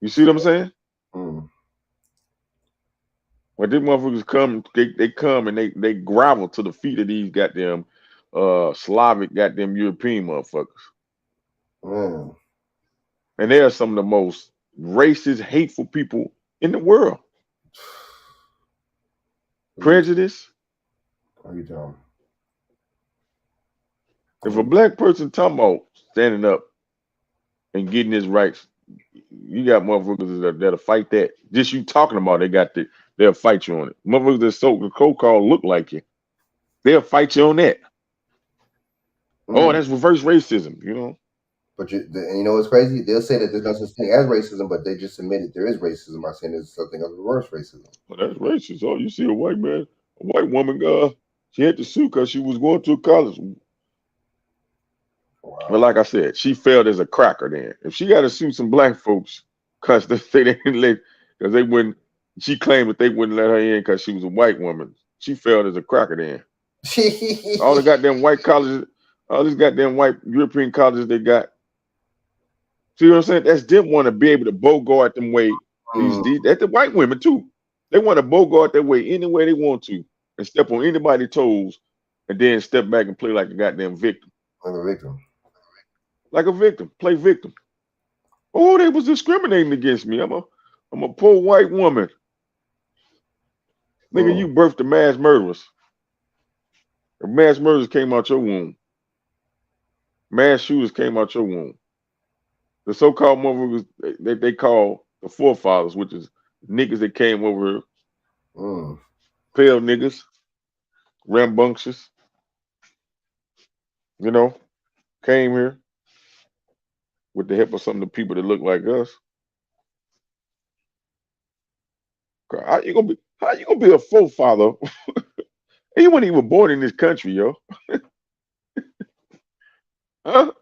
You see what I'm saying? When these motherfuckers come, they come and they grovel to the feet of these goddamn Slavic goddamn European motherfuckers. And they are some of the most racist, hateful people in the world. Prejudice. How you doing? If a black person talking about standing up and getting his rights. You got motherfuckers that'll fight that. Just you talking about they'll fight you on it. Motherfuckers that so-called look like you, they'll fight you on that. Oh, that's reverse racism, you know. But you know what's crazy? They'll say that there's no such thing as racism, but they just admitted there is racism by saying there's something of reverse racism. Well, that's racist. Oh, you see a white woman, she had to sue because she was going to a college. Wow. But like I said, she failed as a cracker then. If she got to sue some black folks because they didn't let, because they wouldn't, she claimed that they wouldn't let her in because she was a white woman. She failed as a cracker then. All the goddamn white colleges, all these goddamn white European colleges they got. See what I'm saying? That's them want to be able to bogart them way. That's the white women too. They want to bogart their way any way they want to and step on anybody's toes and then step back and play like a goddamn victim. Like a victim. Like a victim. Play victim. Oh, they was discriminating against me. I'm a poor white woman. Nigga, you birthed the mass murderers. The mass murderers came out your womb. Mass shooters came out your womb. The so-called motherfuckers they call the forefathers, which is niggas that came over here. Pale niggas, rambunctious, you know, came here with the help of some of the people that look like us. How you gonna be a forefather? You weren't even born in this country, yo. Huh?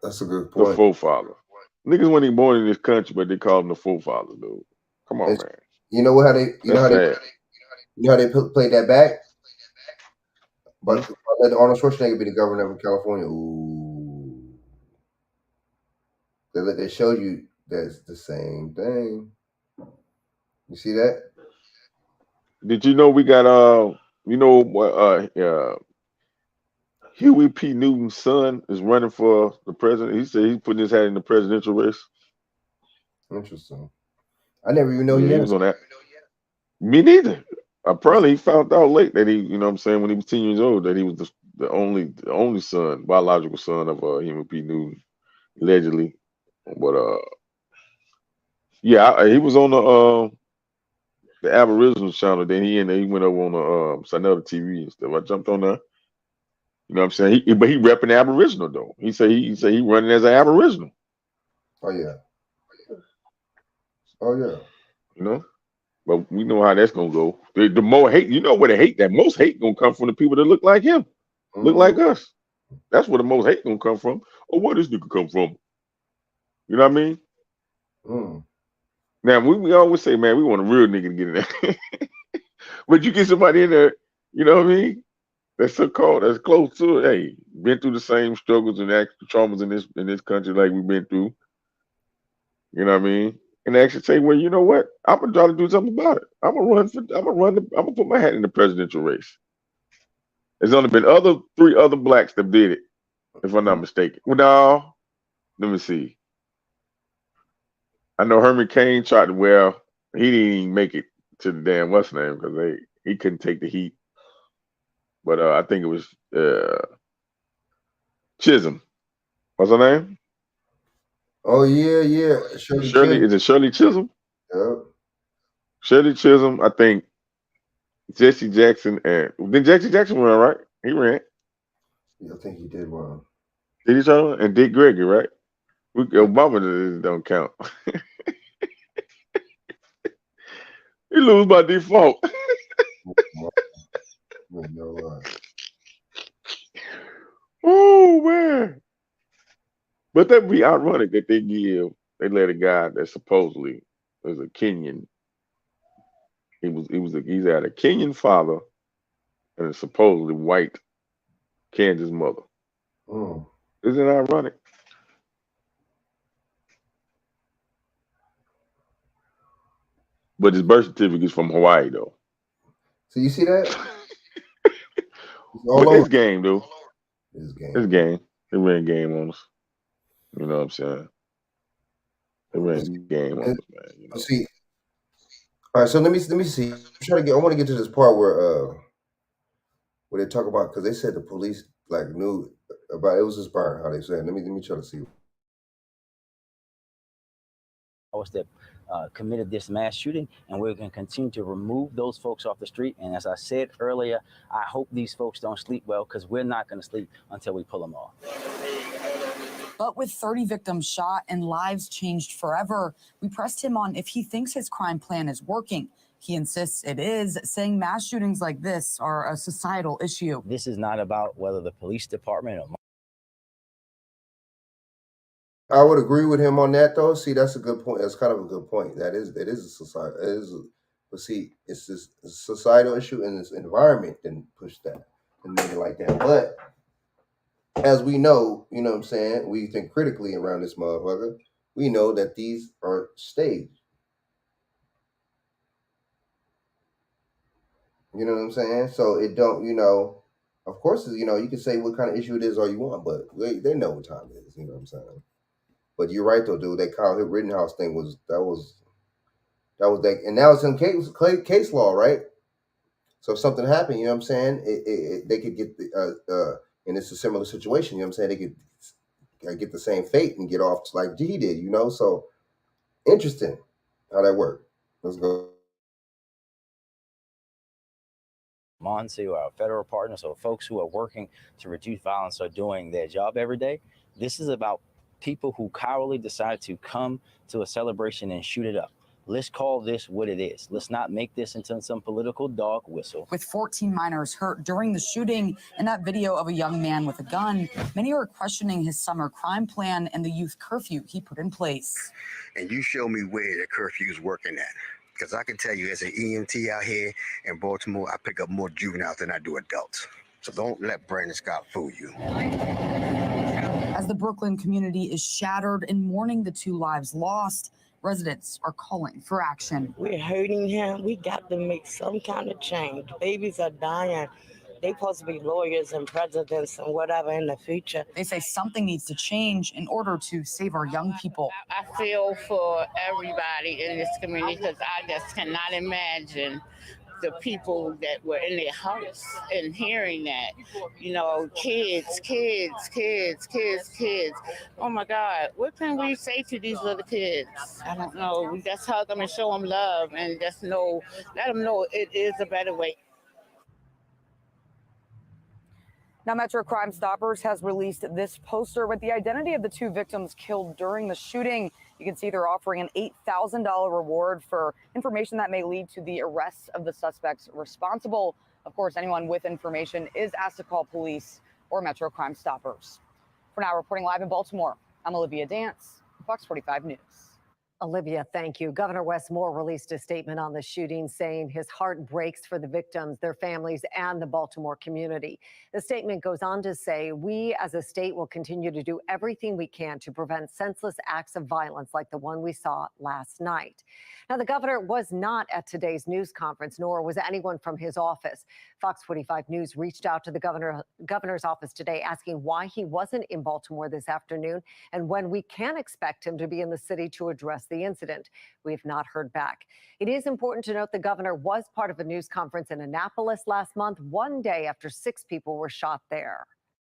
That's a good point. The forefather. Niggas weren't even born in this country, but they call them the forefather, dude. Come on, man. You know how they played that back? But let Arnold Schwarzenegger be the governor of California. Ooh. They showed you that's the same thing. You see that? Did you know we got Huey P. Newton's son is running for the president? He said he's putting his hat in the presidential race. Interesting. I never even know he was on that. Me neither. Apparently he found out late that he, when he was 10 years old, that he was the only son, biological son of Huey P. Newton, allegedly. But yeah, he was on the Aboriginal channel. Then he went over on the Sanelda TV and stuff. I jumped on there. You know what I'm saying? But he repping Aboriginal though. He said he running as an Aboriginal. Oh yeah. Oh yeah. You know, but we know how that's gonna go. The more hate, you know where the hate that most hate gonna come from the people that look like him, look like us. That's where the most hate gonna come from. Oh, where this nigga come from? You know what I mean? Now we always say, man, we want a real nigga to get in there. But you get somebody in there, you know what I mean? That's so-called, that's close to it. Hey, been through the same struggles and traumas in this country like we've been through. You know what I mean? And actually say, well, you know what? I'm gonna try to do something about it. I'm gonna put my hat in the presidential race. There's only been 3 other blacks that did it, if I'm not mistaken. Well, no, let me see. I know Herman Cain tried to. Well, he didn't even make it to the damn what's name because he couldn't take the heat. But I think it was Chisholm. What's her name? Oh yeah. Shirley. Is it Shirley Chisholm? Yeah. Shirley Chisholm. I think Jesse Jackson and then Jesse Jackson run, right? He ran. Yeah, I think he did run. Did he try? And Dick Gregory, right? Obama don't count. He lose by default. Oh man. But that'd be ironic that they let a guy that supposedly is a Kenyan. He's had a Kenyan father and a supposedly white Kansas mother. Isn't it ironic? But his birth certificate is from Hawaii though. So you see that? But it's game, dude. It's game. They ran game on us. You know what I'm saying? They ran game on us, man. You know? See. All right, so let me see. I want to get to this part where they talk about, because they said the police like knew about it. Was inspiring how they said. Let me try to see. that committed this mass shooting, and we're going to continue to remove those folks off the street. And as I said earlier, I hope these folks don't sleep well, because we're not going to sleep until we pull them off. But with 30 victims shot and lives changed forever, we pressed him on if he thinks his crime plan is working. He insists it is, saying mass shootings like this are a societal issue. This is not about whether the police department or I would agree with him on that, though. See, that's a good point. That's kind of a good point. It is a society. But see, it's this societal issue and this environment didn't push that and make it like that. But as we know, you know what I'm saying, we think critically around this motherfucker. We know that these are staged. You know what I'm saying? So it don't, of course, you can say what kind of issue it is all you want, but they know what time it is. You know what I'm saying? But you're right though, dude. That Kyle Rittenhouse thing was that, and now it's in case law, right? So if something happened, you know what I'm saying, they could get and it's a similar situation. You know what I'm saying? They could get the same fate and get off like he did. So interesting how that worked. Let's go. Monsi or our federal partners or folks who are working to reduce violence are doing their job every day. This is about people who cowardly decide to come to a celebration and shoot it up. Let's call this what it is. Let's not make this into some political dog whistle. With 14 minors hurt during the shooting and that video of a young man with a gun, many are questioning his summer crime plan and the youth curfew he put in place. And you show me where the curfew is working at. Because I can tell you, as an EMT out here in Baltimore, I pick up more juveniles than I do adults. So don't let Brandon Scott fool you. As the Brooklyn community is shattered in mourning the 2 lives lost, residents are calling for action. We're hurting him. We got to make some kind of change. Babies are dying. They're supposed to be lawyers and presidents and whatever in the future. They say something needs to change in order to save our young people. I feel for everybody in this community because I just cannot imagine the people that were in their house and hearing that, kids. Oh my God, what can we say to these little kids? I don't know. We just hug them and show them love and just let them know it is a better way. Now, Metro Crime Stoppers has released this poster with the identity of the 2 victims killed during the shooting. You can see they're offering an $8,000 reward for information that may lead to the arrest of the suspects responsible. Of course, anyone with information is asked to call police or Metro Crime Stoppers. For now, reporting live in Baltimore, I'm Olivia Dance, Fox 45 News. Olivia, thank you. Governor Wes Moore released a statement on the shooting saying his heart breaks for the victims, their families, and the Baltimore community. The statement goes on to say, we as a state will continue to do everything we can to prevent senseless acts of violence like the one we saw last night. Now, the governor was not at today's news conference, nor was anyone from his office. Fox 45 News reached out to the governor's office today asking why he wasn't in Baltimore this afternoon and when we can expect him to be in the city to address the incident. We have not heard back. It is important to note the governor was part of a news conference in Annapolis last month, one day after 6 people were shot there.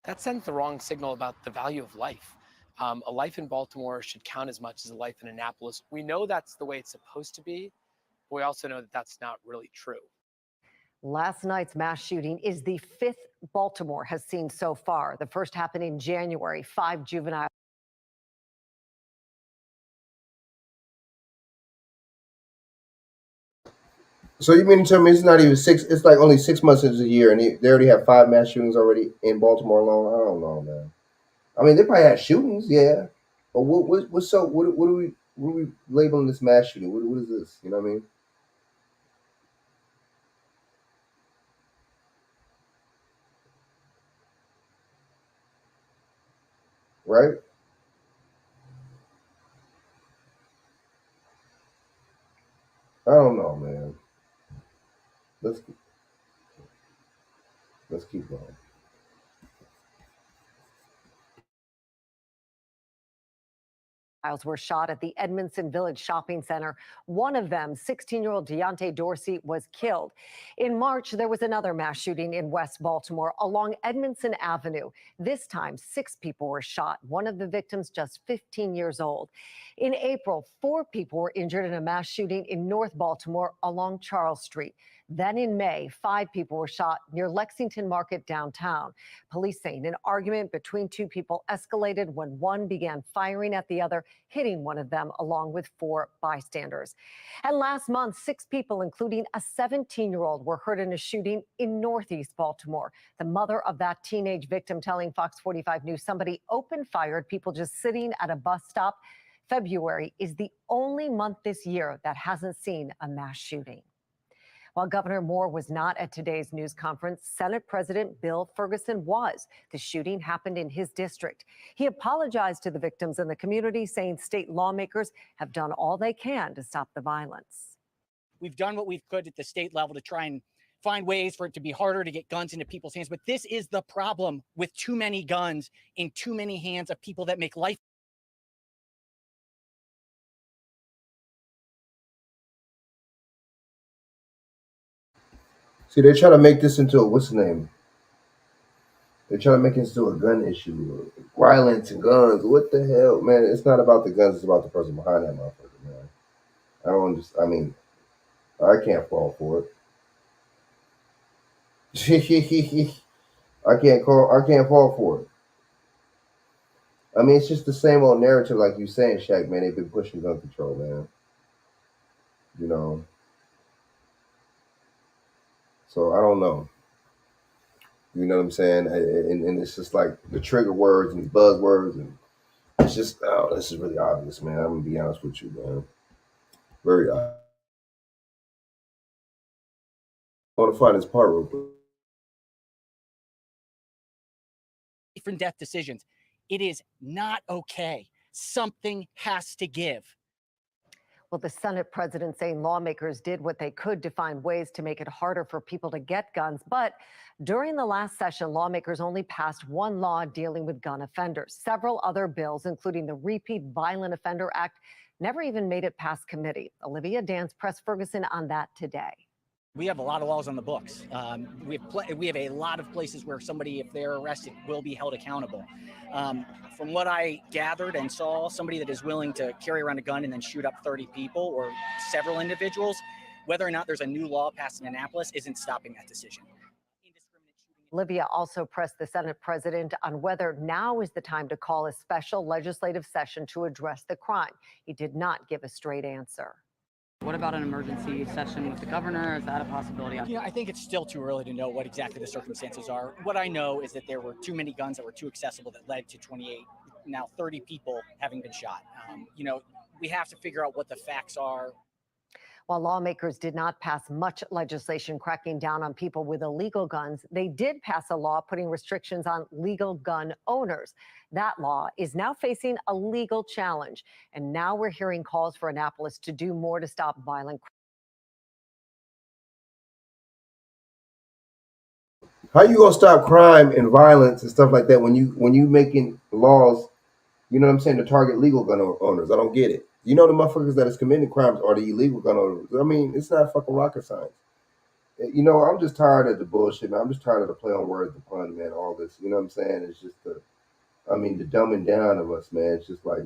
That sends the wrong signal about the value of life. A life in Baltimore should count as much as a life in Annapolis. We know that's the way it's supposed to be, but we also know that that's not really true. Last night's mass shooting is the 5th Baltimore has seen so far. The first happened in January. 5 juveniles. So you mean to tell me it's not even 6? It's like only 6 months into the year, and they already have 5 mass shootings already in Baltimore alone. I don't know, man. I mean, they probably had shootings, yeah. But what's so? What are we labeling this mass shooting? What is this? You know what I mean? Right? I don't know, man. Let's keep going. Were shot at the Edmondson Village Shopping Center. One of them, 16-year-old Deontay Dorsey, was killed. In March, there was another mass shooting in West Baltimore along Edmondson Avenue. This time, 6 people were shot, one of the victims just 15 years old. In April, 4 people were injured in a mass shooting in North Baltimore along Charles Street. Then in May, 5 people were shot near Lexington Market downtown. Police saying an argument between 2 people escalated when one began firing at the other, hitting one of them along with 4 bystanders. And last month, 6 people, including a 17-year-old, were hurt in a shooting in Northeast Baltimore. The mother of that teenage victim telling Fox 45 News somebody opened fire at people just sitting at a bus stop. February is the only month this year that hasn't seen a mass shooting. While Governor Moore was not at today's news conference, Senate President Bill Ferguson was. The shooting happened in his district. He apologized to the victims and the community, saying state lawmakers have done all they can to stop the violence. We've done what we could at the state level to try and find ways for it to be harder to get guns into people's hands. But this is the problem with too many guns in too many hands of people that make life. See, they try to make this into a what's the name? They try to make this into a gun issue, violence and guns. What the hell, man? It's not about the guns. It's about the person behind that motherfucker, man. I don't just. I mean, I can't fall for it. I can't fall for it. I mean, it's just the same old narrative, like you saying, Shaq. Man, they've been pushing gun control, man. You know. So I don't know. You know what I'm saying? And it's just like the trigger words and buzzwords, and it's just, oh, this is really obvious, man. I'm gonna be honest with you, man. Very obvious. I want to find this part real quick. Life and death decisions. It is not okay. Something has to give. Well, the Senate president saying lawmakers did what they could to find ways to make it harder for people to get guns. But during the last session, lawmakers only passed one law dealing with gun offenders. Several other bills, including the Repeat Violent Offender Act, never even made it past committee. Olivia Dance pressed Ferguson on that today. We have a lot of laws on the books. We have a lot of places where somebody, if they're arrested, will be held accountable. From what I gathered and saw, somebody that is willing to carry around a gun and then shoot up 30 people or several individuals, whether or not there's a new law passed in Annapolis, isn't stopping that decision. Olivia also pressed the Senate president on whether now is the time to call a special legislative session to address the crime. He did not give a straight answer. What about an emergency session with the governor? Is that a possibility? You know, I think it's still too early to know what exactly the circumstances are. What I know is that there were too many guns that were too accessible that led to 28, now 30 people having been shot. You know, we have to figure out what the facts are. While lawmakers did not pass much legislation cracking down on people with illegal guns, they did pass a law putting restrictions on legal gun owners. That law is now facing a legal challenge. And now we're hearing calls for Annapolis to do more to stop violent crime. How you gonna stop crime and violence and stuff like that when you making laws, you know what I'm saying, to target legal gun owners? I don't get it. You know, the motherfuckers that is committing crimes are the illegal gun owners. I mean, it's not fucking rocket science. You know, I'm just tired of the bullshit, man. I'm just tired of the play on words, the pun, man, all this. You know what I'm saying? It's just the dumbing down of us, man. It's just like,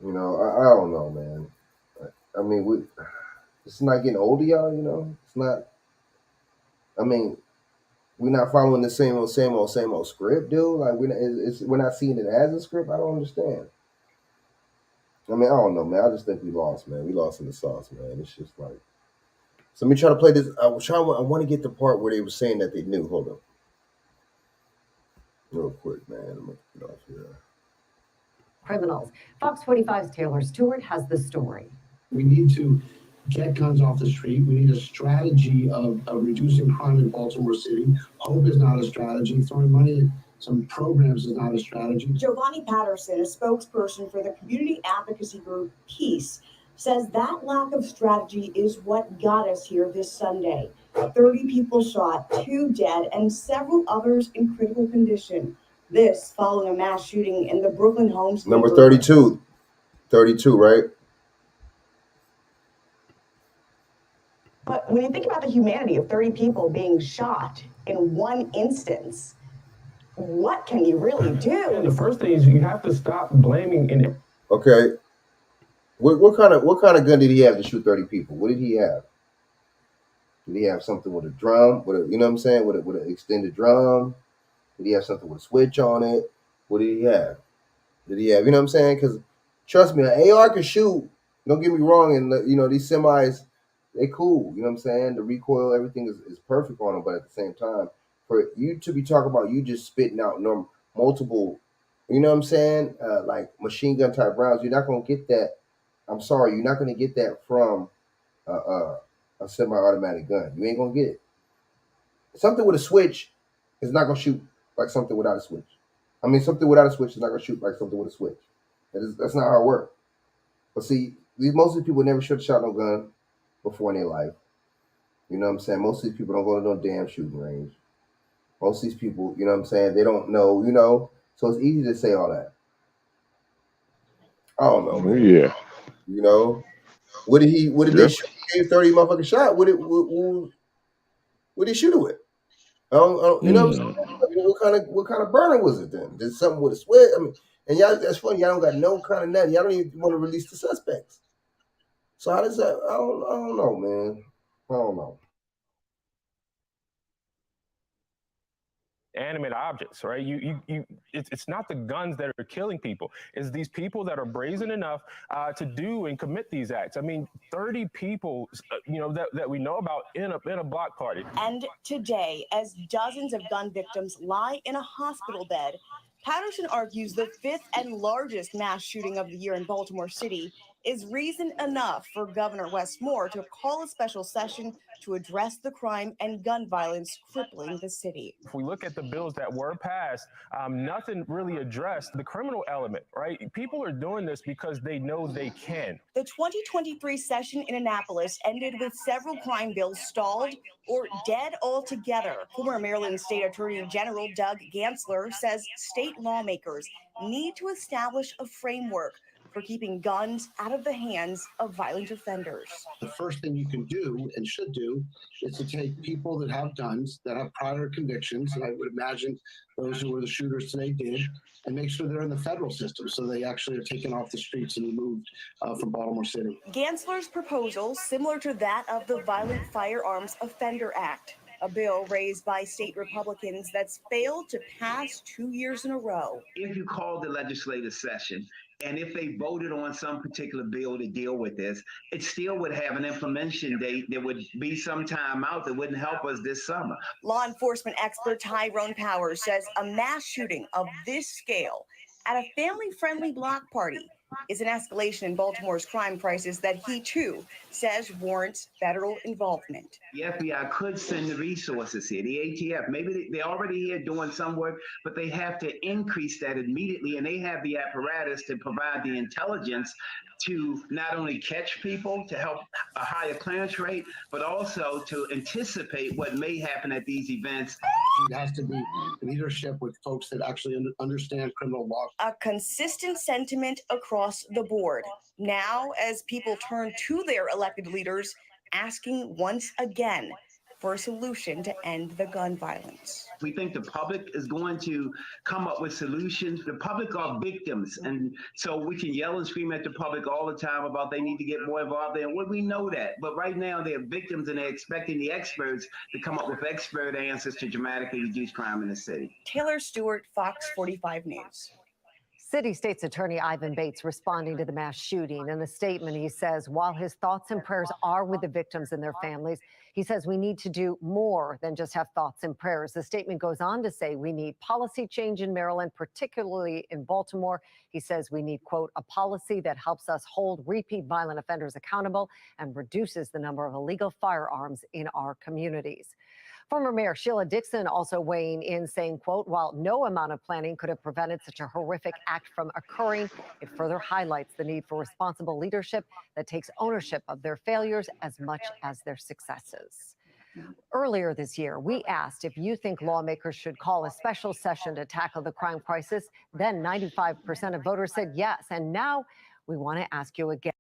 you know, I don't know, man. I mean, it's not getting old to y'all, you know? It's not, I mean, we're not following the same old script, dude. Like, we're not seeing it as a script. I don't understand. I mean, I don't know, man. I just think we lost, man. We lost in the sauce, man. It's just like, so let me try to play this. I want to get the part where they were saying that they knew. Hold on. Real quick, man. I'm going to get off here. Criminals. Fox 45's Taylor Stewart has the story. We need to get guns off the street. We need a strategy of reducing crime in Baltimore City. Hope is not a strategy. Throwing money at some programs is not a strategy. Giovanni Patterson, a spokesperson for the community advocacy group Peace, says that lack of strategy is what got us here this Sunday. 30 people shot, 2 dead, and several others in critical condition. This following a mass shooting in the Brooklyn Homes Number neighborhood. 32. 32, right? But when you think about the humanity of 30 people being shot in one instance, what can you really do? And the first thing is you have to stop blaming and Okay. What kind of gun did he have to shoot 30 people? What did he have? Did he have something with a drum? With a, you know what I'm saying? With an extended drum? Did he have something with a switch on it? What did he have? Did he have, you know what I'm saying? Because trust me, an AR can shoot. Don't get me wrong. And these semis, they cool. You know what I'm saying? The recoil, everything is perfect on them. But at the same time, for you to be talking about you just spitting out multiple, you know what I'm saying? Like machine gun type rounds, you're not gonna get that. I'm sorry, you're not gonna get that from a semi-automatic gun. You ain't gonna get it. Something with a switch is not gonna shoot like something without a switch. I mean, something without a switch is not gonna shoot like something with a switch. That's not how it works. But see, most of these people never should have shot no gun before in their life. You know what I'm saying? Most of these people don't go to no damn shooting range. Most of these people, you know what I'm saying, they don't know, So it's easy to say all that. I don't know, Oh man. yeah. You know? What did they Yep. shoot? He gave 30 motherfucking shot. What did he shoot it with? I don't, you know what I'm saying? What kind of burner was it then? Did something with a sweat? I mean, and y'all, that's funny. Y'all don't got no kind of nothing. Y'all don't even want to release the suspects. So how does that? I don't know, man. I don't know. animate objects, right? It's not the guns that are killing people. It's these people that are brazen enough to do and commit these acts. I mean, 30 people, that we know about in a block party. And today, as dozens of gun victims lie in a hospital bed, Patterson argues the fifth and largest mass shooting of the year in Baltimore City is reason enough for Governor Wes Moore to call a special session to address the crime and gun violence crippling the city. If we look at the bills that were passed, nothing really addressed the criminal element, right? People are doing this because they know they can. The 2023 session in Annapolis ended with several crime bills stalled or dead altogether. Former Maryland State Attorney General Doug Gansler says state lawmakers need to establish a framework for keeping guns out of the hands of violent offenders. The first thing you can do and should do is to take people that have guns, that have prior convictions, and I would imagine those who were the shooters today did, and make sure they're in the federal system so they actually are taken off the streets and removed from Baltimore City. Gansler's proposal, similar to that of the Violent Firearms Offender Act, a bill raised by state Republicans that's failed to pass 2 years in a row. If you called the legislative session and if they voted on some particular bill to deal with this, it still would have an implementation date that would be some time out that wouldn't help us this summer. Law enforcement expert Tyrone Powers says a mass shooting of this scale at a family-friendly block party is an escalation in Baltimore's crime crisis that he, too, says warrants federal involvement. The FBI could send the resources here, the ATF. Maybe they're already here doing some work, but they have to increase that immediately, and they have the apparatus to provide the intelligence to not only catch people, to help a higher clearance rate, but also to anticipate what may happen at these events. It has to be leadership with folks that actually understand criminal law. A consistent sentiment across the board. Now, as people turn to their elected leaders, asking once again for a solution to end the gun violence. We think the public is going to come up with solutions. The public are victims, and so we can yell and scream at the public all the time about they need to get more involved in. Well, we know that, but right now they're victims, and they're expecting the experts to come up with expert answers to dramatically reduce crime in the city. Taylor Stewart, Fox 45 News. City State's Attorney Ivan Bates responding to the mass shooting. In a statement, he says, while his thoughts and prayers are with the victims and their families, he says we need to do more than just have thoughts and prayers. The statement goes on to say we need policy change in Maryland, particularly in Baltimore. He says we need, quote, a policy that helps us hold repeat violent offenders accountable and reduces the number of illegal firearms in our communities. Former Mayor Sheila Dixon also weighing in, saying, quote, while no amount of planning could have prevented such a horrific act from occurring, it further highlights the need for responsible leadership that takes ownership of their failures as much as their successes. Earlier this year, we asked if you think lawmakers should call a special session to tackle the crime crisis. Then 95% of voters said yes. And now we want to ask you again.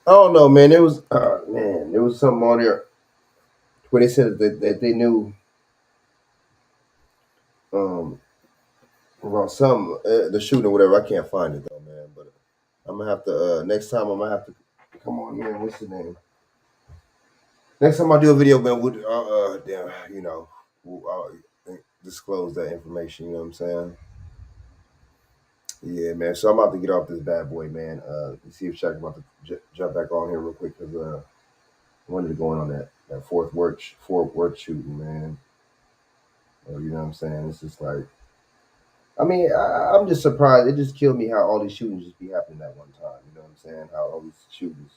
I don't know, man. There was something on there where they said that they knew about some the shooting or whatever. I can't find it though, man. But I'm gonna have to next time. I'm gonna have to come on, man. What's the name? Next time I do a video, man, would damn, we'll, disclose that information. You know what I'm saying? Yeah, man. So I'm about to get off this bad boy, man. See if Shaq about to jump back on here real quick because I wanted to go in on that Fort Worth shooting, man. You know what I'm saying? It's just like, I mean, I'm just surprised. It just killed me how all these shootings just be happening at one time. You know what I'm saying? How all these shootings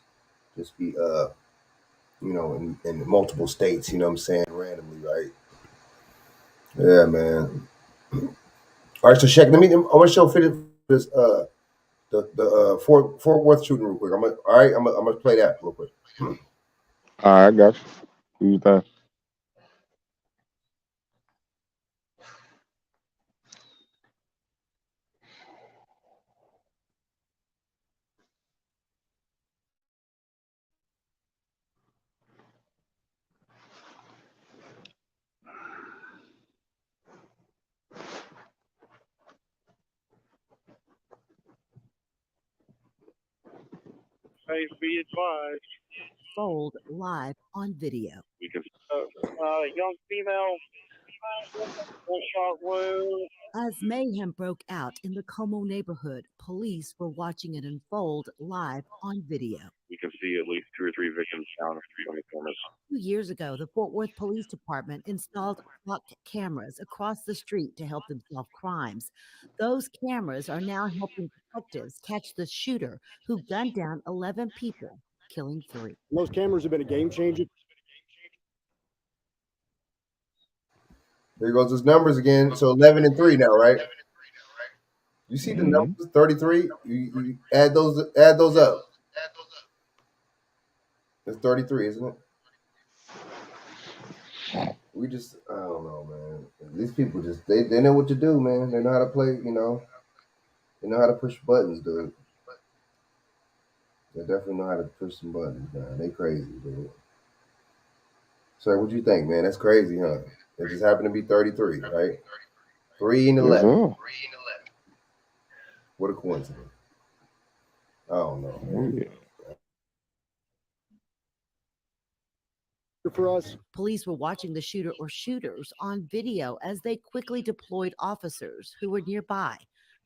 just be in multiple states. You know what I'm saying? Randomly, right? Yeah, man. All right, so Shaq, I want to show fit this the Fort Worth shooting real quick. I'm gonna play that real quick. All right, I got you. Do you think? Please be advised. Fold live on video. Young female, one shot wound. As mayhem broke out in the Como neighborhood, police were watching it unfold live on video. You can see at least 2 or 3 victims down the street on the corners. 2 years ago, the Fort Worth Police Department installed flock cameras across the street to help them solve crimes. Those cameras are now helping detectives catch the shooter who gunned down 11 people, killing 3. Those cameras have been a game changer. There goes his numbers again. So 11 and 3 now, right? You see the numbers 33. You add those up. It's 33, isn't it? We just, I don't know, man. These people just, they know what to do, man. They know how to play, They know how to push buttons, dude. They definitely know how to push some buttons, man. They crazy, dude. So what you think, man? That's crazy, huh? It just happened to be 33, right? 3 and 11. Yes, What a coincidence. I don't know, man. yeah. For us, police were watching the shooter or shooters on video as they quickly deployed officers who were nearby.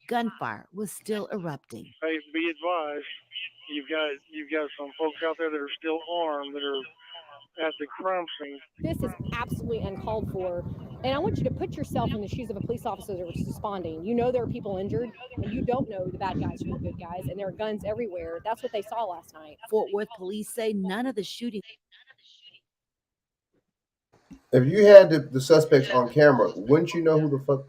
Gunfire was still erupting. Please be advised. You've got some folks out there that are still armed that are at the crime scene. This is absolutely uncalled for. And I want you to put yourself in the shoes of a police officer that's responding. You know there are people injured, and you don't know the bad guys from the good guys, and there are guns everywhere. That's what they saw last night. Fort Worth police say none of the shooting. If you had the suspects on camera, wouldn't you know who the fuck?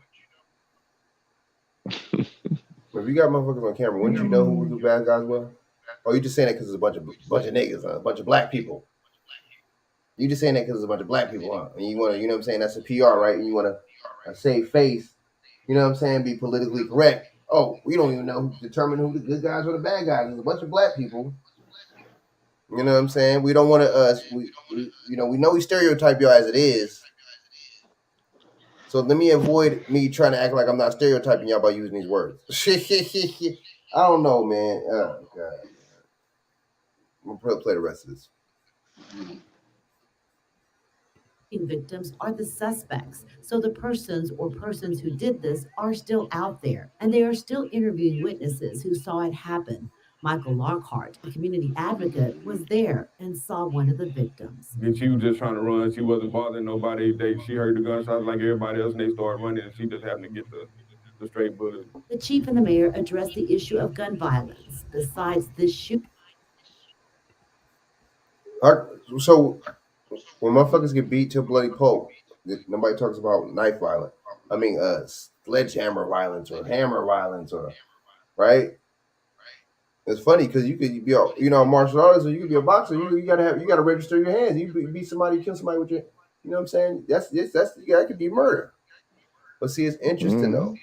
If you got motherfuckers on camera, wouldn't you know who the bad guys were? Or you just saying that because it's a bunch of niggas, a bunch of black people? You just saying that because it's a bunch of black people, huh? And you want to, you know what I'm saying? That's a PR, right? And you want to save face, you know what I'm saying? Be politically correct. Oh, we don't even know determine who the good guys or the bad guys. There's a bunch of black people. You know what I'm saying? We don't want to. We know we stereotype y'all as it is. So let me avoid me trying to act like I'm not stereotyping y'all by using these words. I don't know, man. Oh God. I'm gonna play the rest of this. Victims are the suspects. So the persons who did this are still out there, and they are still interviewing witnesses who saw it happen. Michael Lockhart, a community advocate, was there and saw one of the victims. And she was just trying to run. She wasn't bothering nobody. She heard the gunshots like everybody else, and they started running, and she just happened to get the straight bullet. The chief and the mayor addressed the issue of gun violence. Besides this shooting. So when motherfuckers get beat to a bloody pulp, nobody talks about knife violence. I mean, sledgehammer violence or hammer violence, or right? It's funny because you could be a martial artist or you could be a boxer. You gotta register your hands. You beat somebody, kill somebody with your, you know what I'm saying? That could be murder. But see, it's interesting though.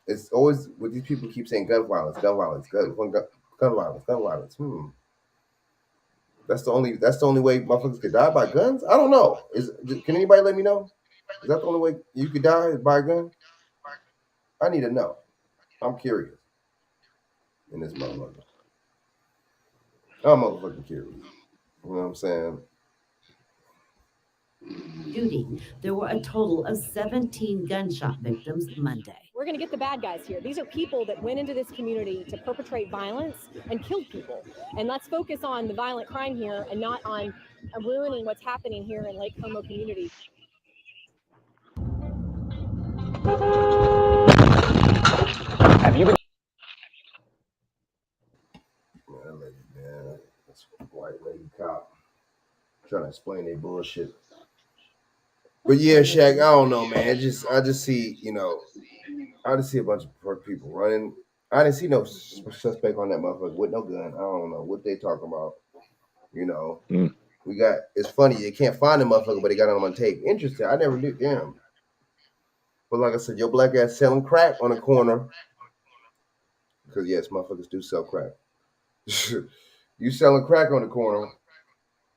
It's always what these people keep saying: gun violence, gun violence, gun violence, gun violence. That's the only way motherfuckers could die by guns. I don't know. Can anybody let me know? Is that the only way you could die by a gun? I need to know. I'm curious. In this motherfucker, I'm motherfucking curious. You know what I'm saying? Shooting. There were a total of 17 gunshot victims Monday. We're going to get the bad guys here. These are people that went into this community to perpetrate violence and killed people. And let's focus on the violent crime here and not on ruining what's happening here in Lake Como community. Have you been? That lady, man, that's a white lady cop trying to explain their bullshit. But yeah, Shaq, I don't know, man. I just see, I just see a bunch of people running. I didn't see no suspect on that motherfucker with no gun. I don't know what they talking about. It's funny, they can't find the motherfucker, but they got him on tape. Interesting. I never knew. Damn. But like I said, your black ass selling crack on the corner. Because yes, motherfuckers do sell crack. You selling crack on the corner.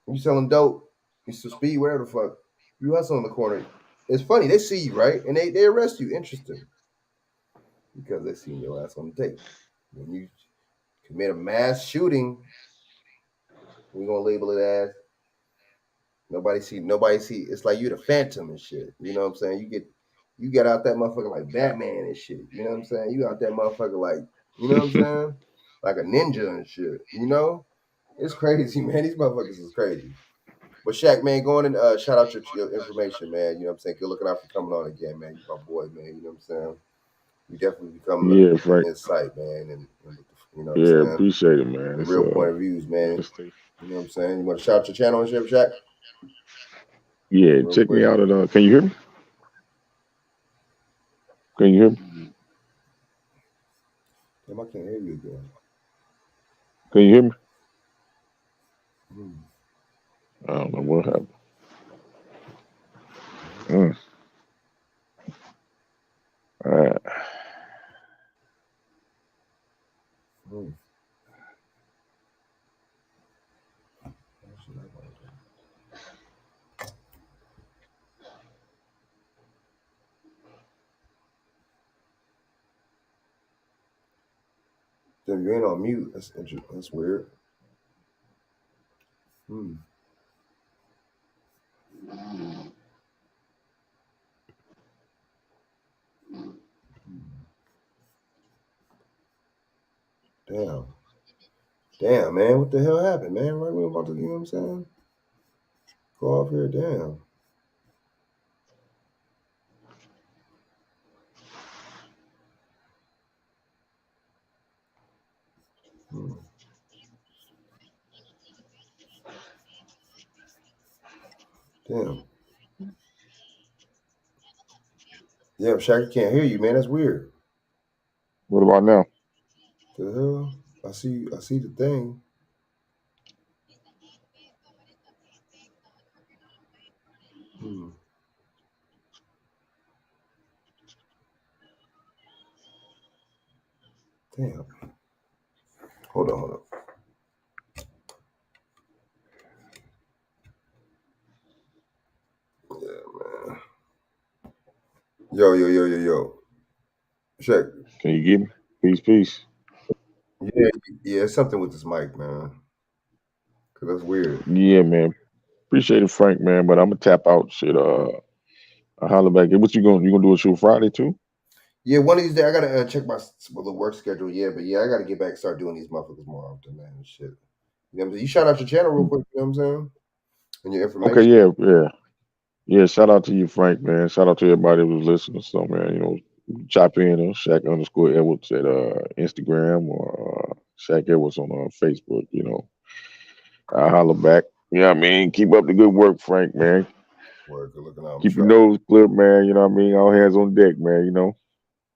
You selling dope. You still speed, whatever the fuck. You hustle on the corner. It's funny, they see you, right? And they arrest you. Interesting. Because they seen your ass on the tape. When you commit a mass shooting, we're gonna label it as nobody see. It's like you the Phantom and shit. You know what I'm saying? You get out that motherfucker like Batman and shit. You know what I'm saying? You out that motherfucker like, you know what I'm saying? Like a ninja and shit. It's crazy, man. These motherfuckers is crazy. But Shaq, man, go on and shout out your information, man. You know what I'm saying? Good looking out for coming on again, man. You my boy, man. You know what I'm saying? You definitely become an insight, man, and you know what I'm saying? Appreciate it, man. The real point of views, man. You know what I'm saying? You want to shout out your channel and shit, Shaq? Yeah, check me out at can you hear me? Can you hear me? Damn, I can't hear you again. Can you hear me? I don't know what happened. All right. Damn, you ain't on mute. That's interesting. That's weird. Damn, man. What the hell happened, man? Right when I'm about to, you know what I'm saying? Go off here, damn. Damn. Yeah, Shaq can't hear you, man. That's weird. What about now? The hell? I see the thing. Damn. Hold on. Yeah, man. Yo. Shaq. Can you get me? Peace. Yeah, it's something with this mic, man. Cause that's weird. Yeah, man. Appreciate it, Frank, man. But I'm gonna tap out. Shit. I holler back. What you gonna do a show Friday too? Yeah, one of these days I gotta check my work schedule. Yeah, but yeah, I gotta get back and start doing these motherfuckers more often, man. And shit. You know what I'm saying? You shout out your channel real quick. You know what I'm saying? And your information. Okay. Yeah. Shout out to you, Frank, man. Shout out to everybody who's listening. So, man, chop in on Shaq_Edwards at Instagram or Shaq Edwards on Facebook. I holler back. You know what I mean? Keep up the good work, Frank, man. Word, good looking out. Keep your nose clipped, man. You know what I mean? All hands on deck, man.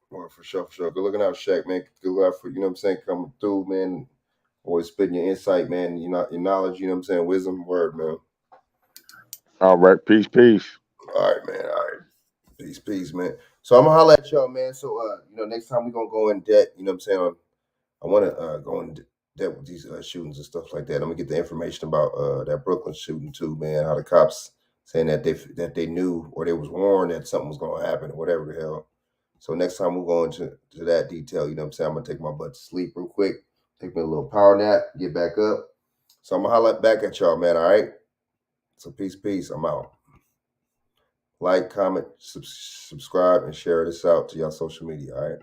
Word, for sure. Good looking out, Shaq, man. Good luck for, you know what I'm saying, coming through, man. Always spitting your insight, man. Your knowledge, you know what I'm saying? Wisdom, word, man. All right, peace. All right, man. All right. Peace, man. So I'm gonna holler at y'all, man. So next time we're gonna go in debt, you know what I'm saying? I wanna go in debt with these shootings and stuff like that. I'm gonna get the information about that Brooklyn shooting too, man. How the cops saying that they knew or they was warned that something was gonna happen or whatever the hell. So next time we'll go into that detail, you know what I'm saying? I'm gonna take my butt to sleep real quick, take me a little power nap, get back up. So I'm gonna holler back at y'all, man. All right. So peace. I'm out. Like, comment, subscribe, and share this out to y'all social media. All right.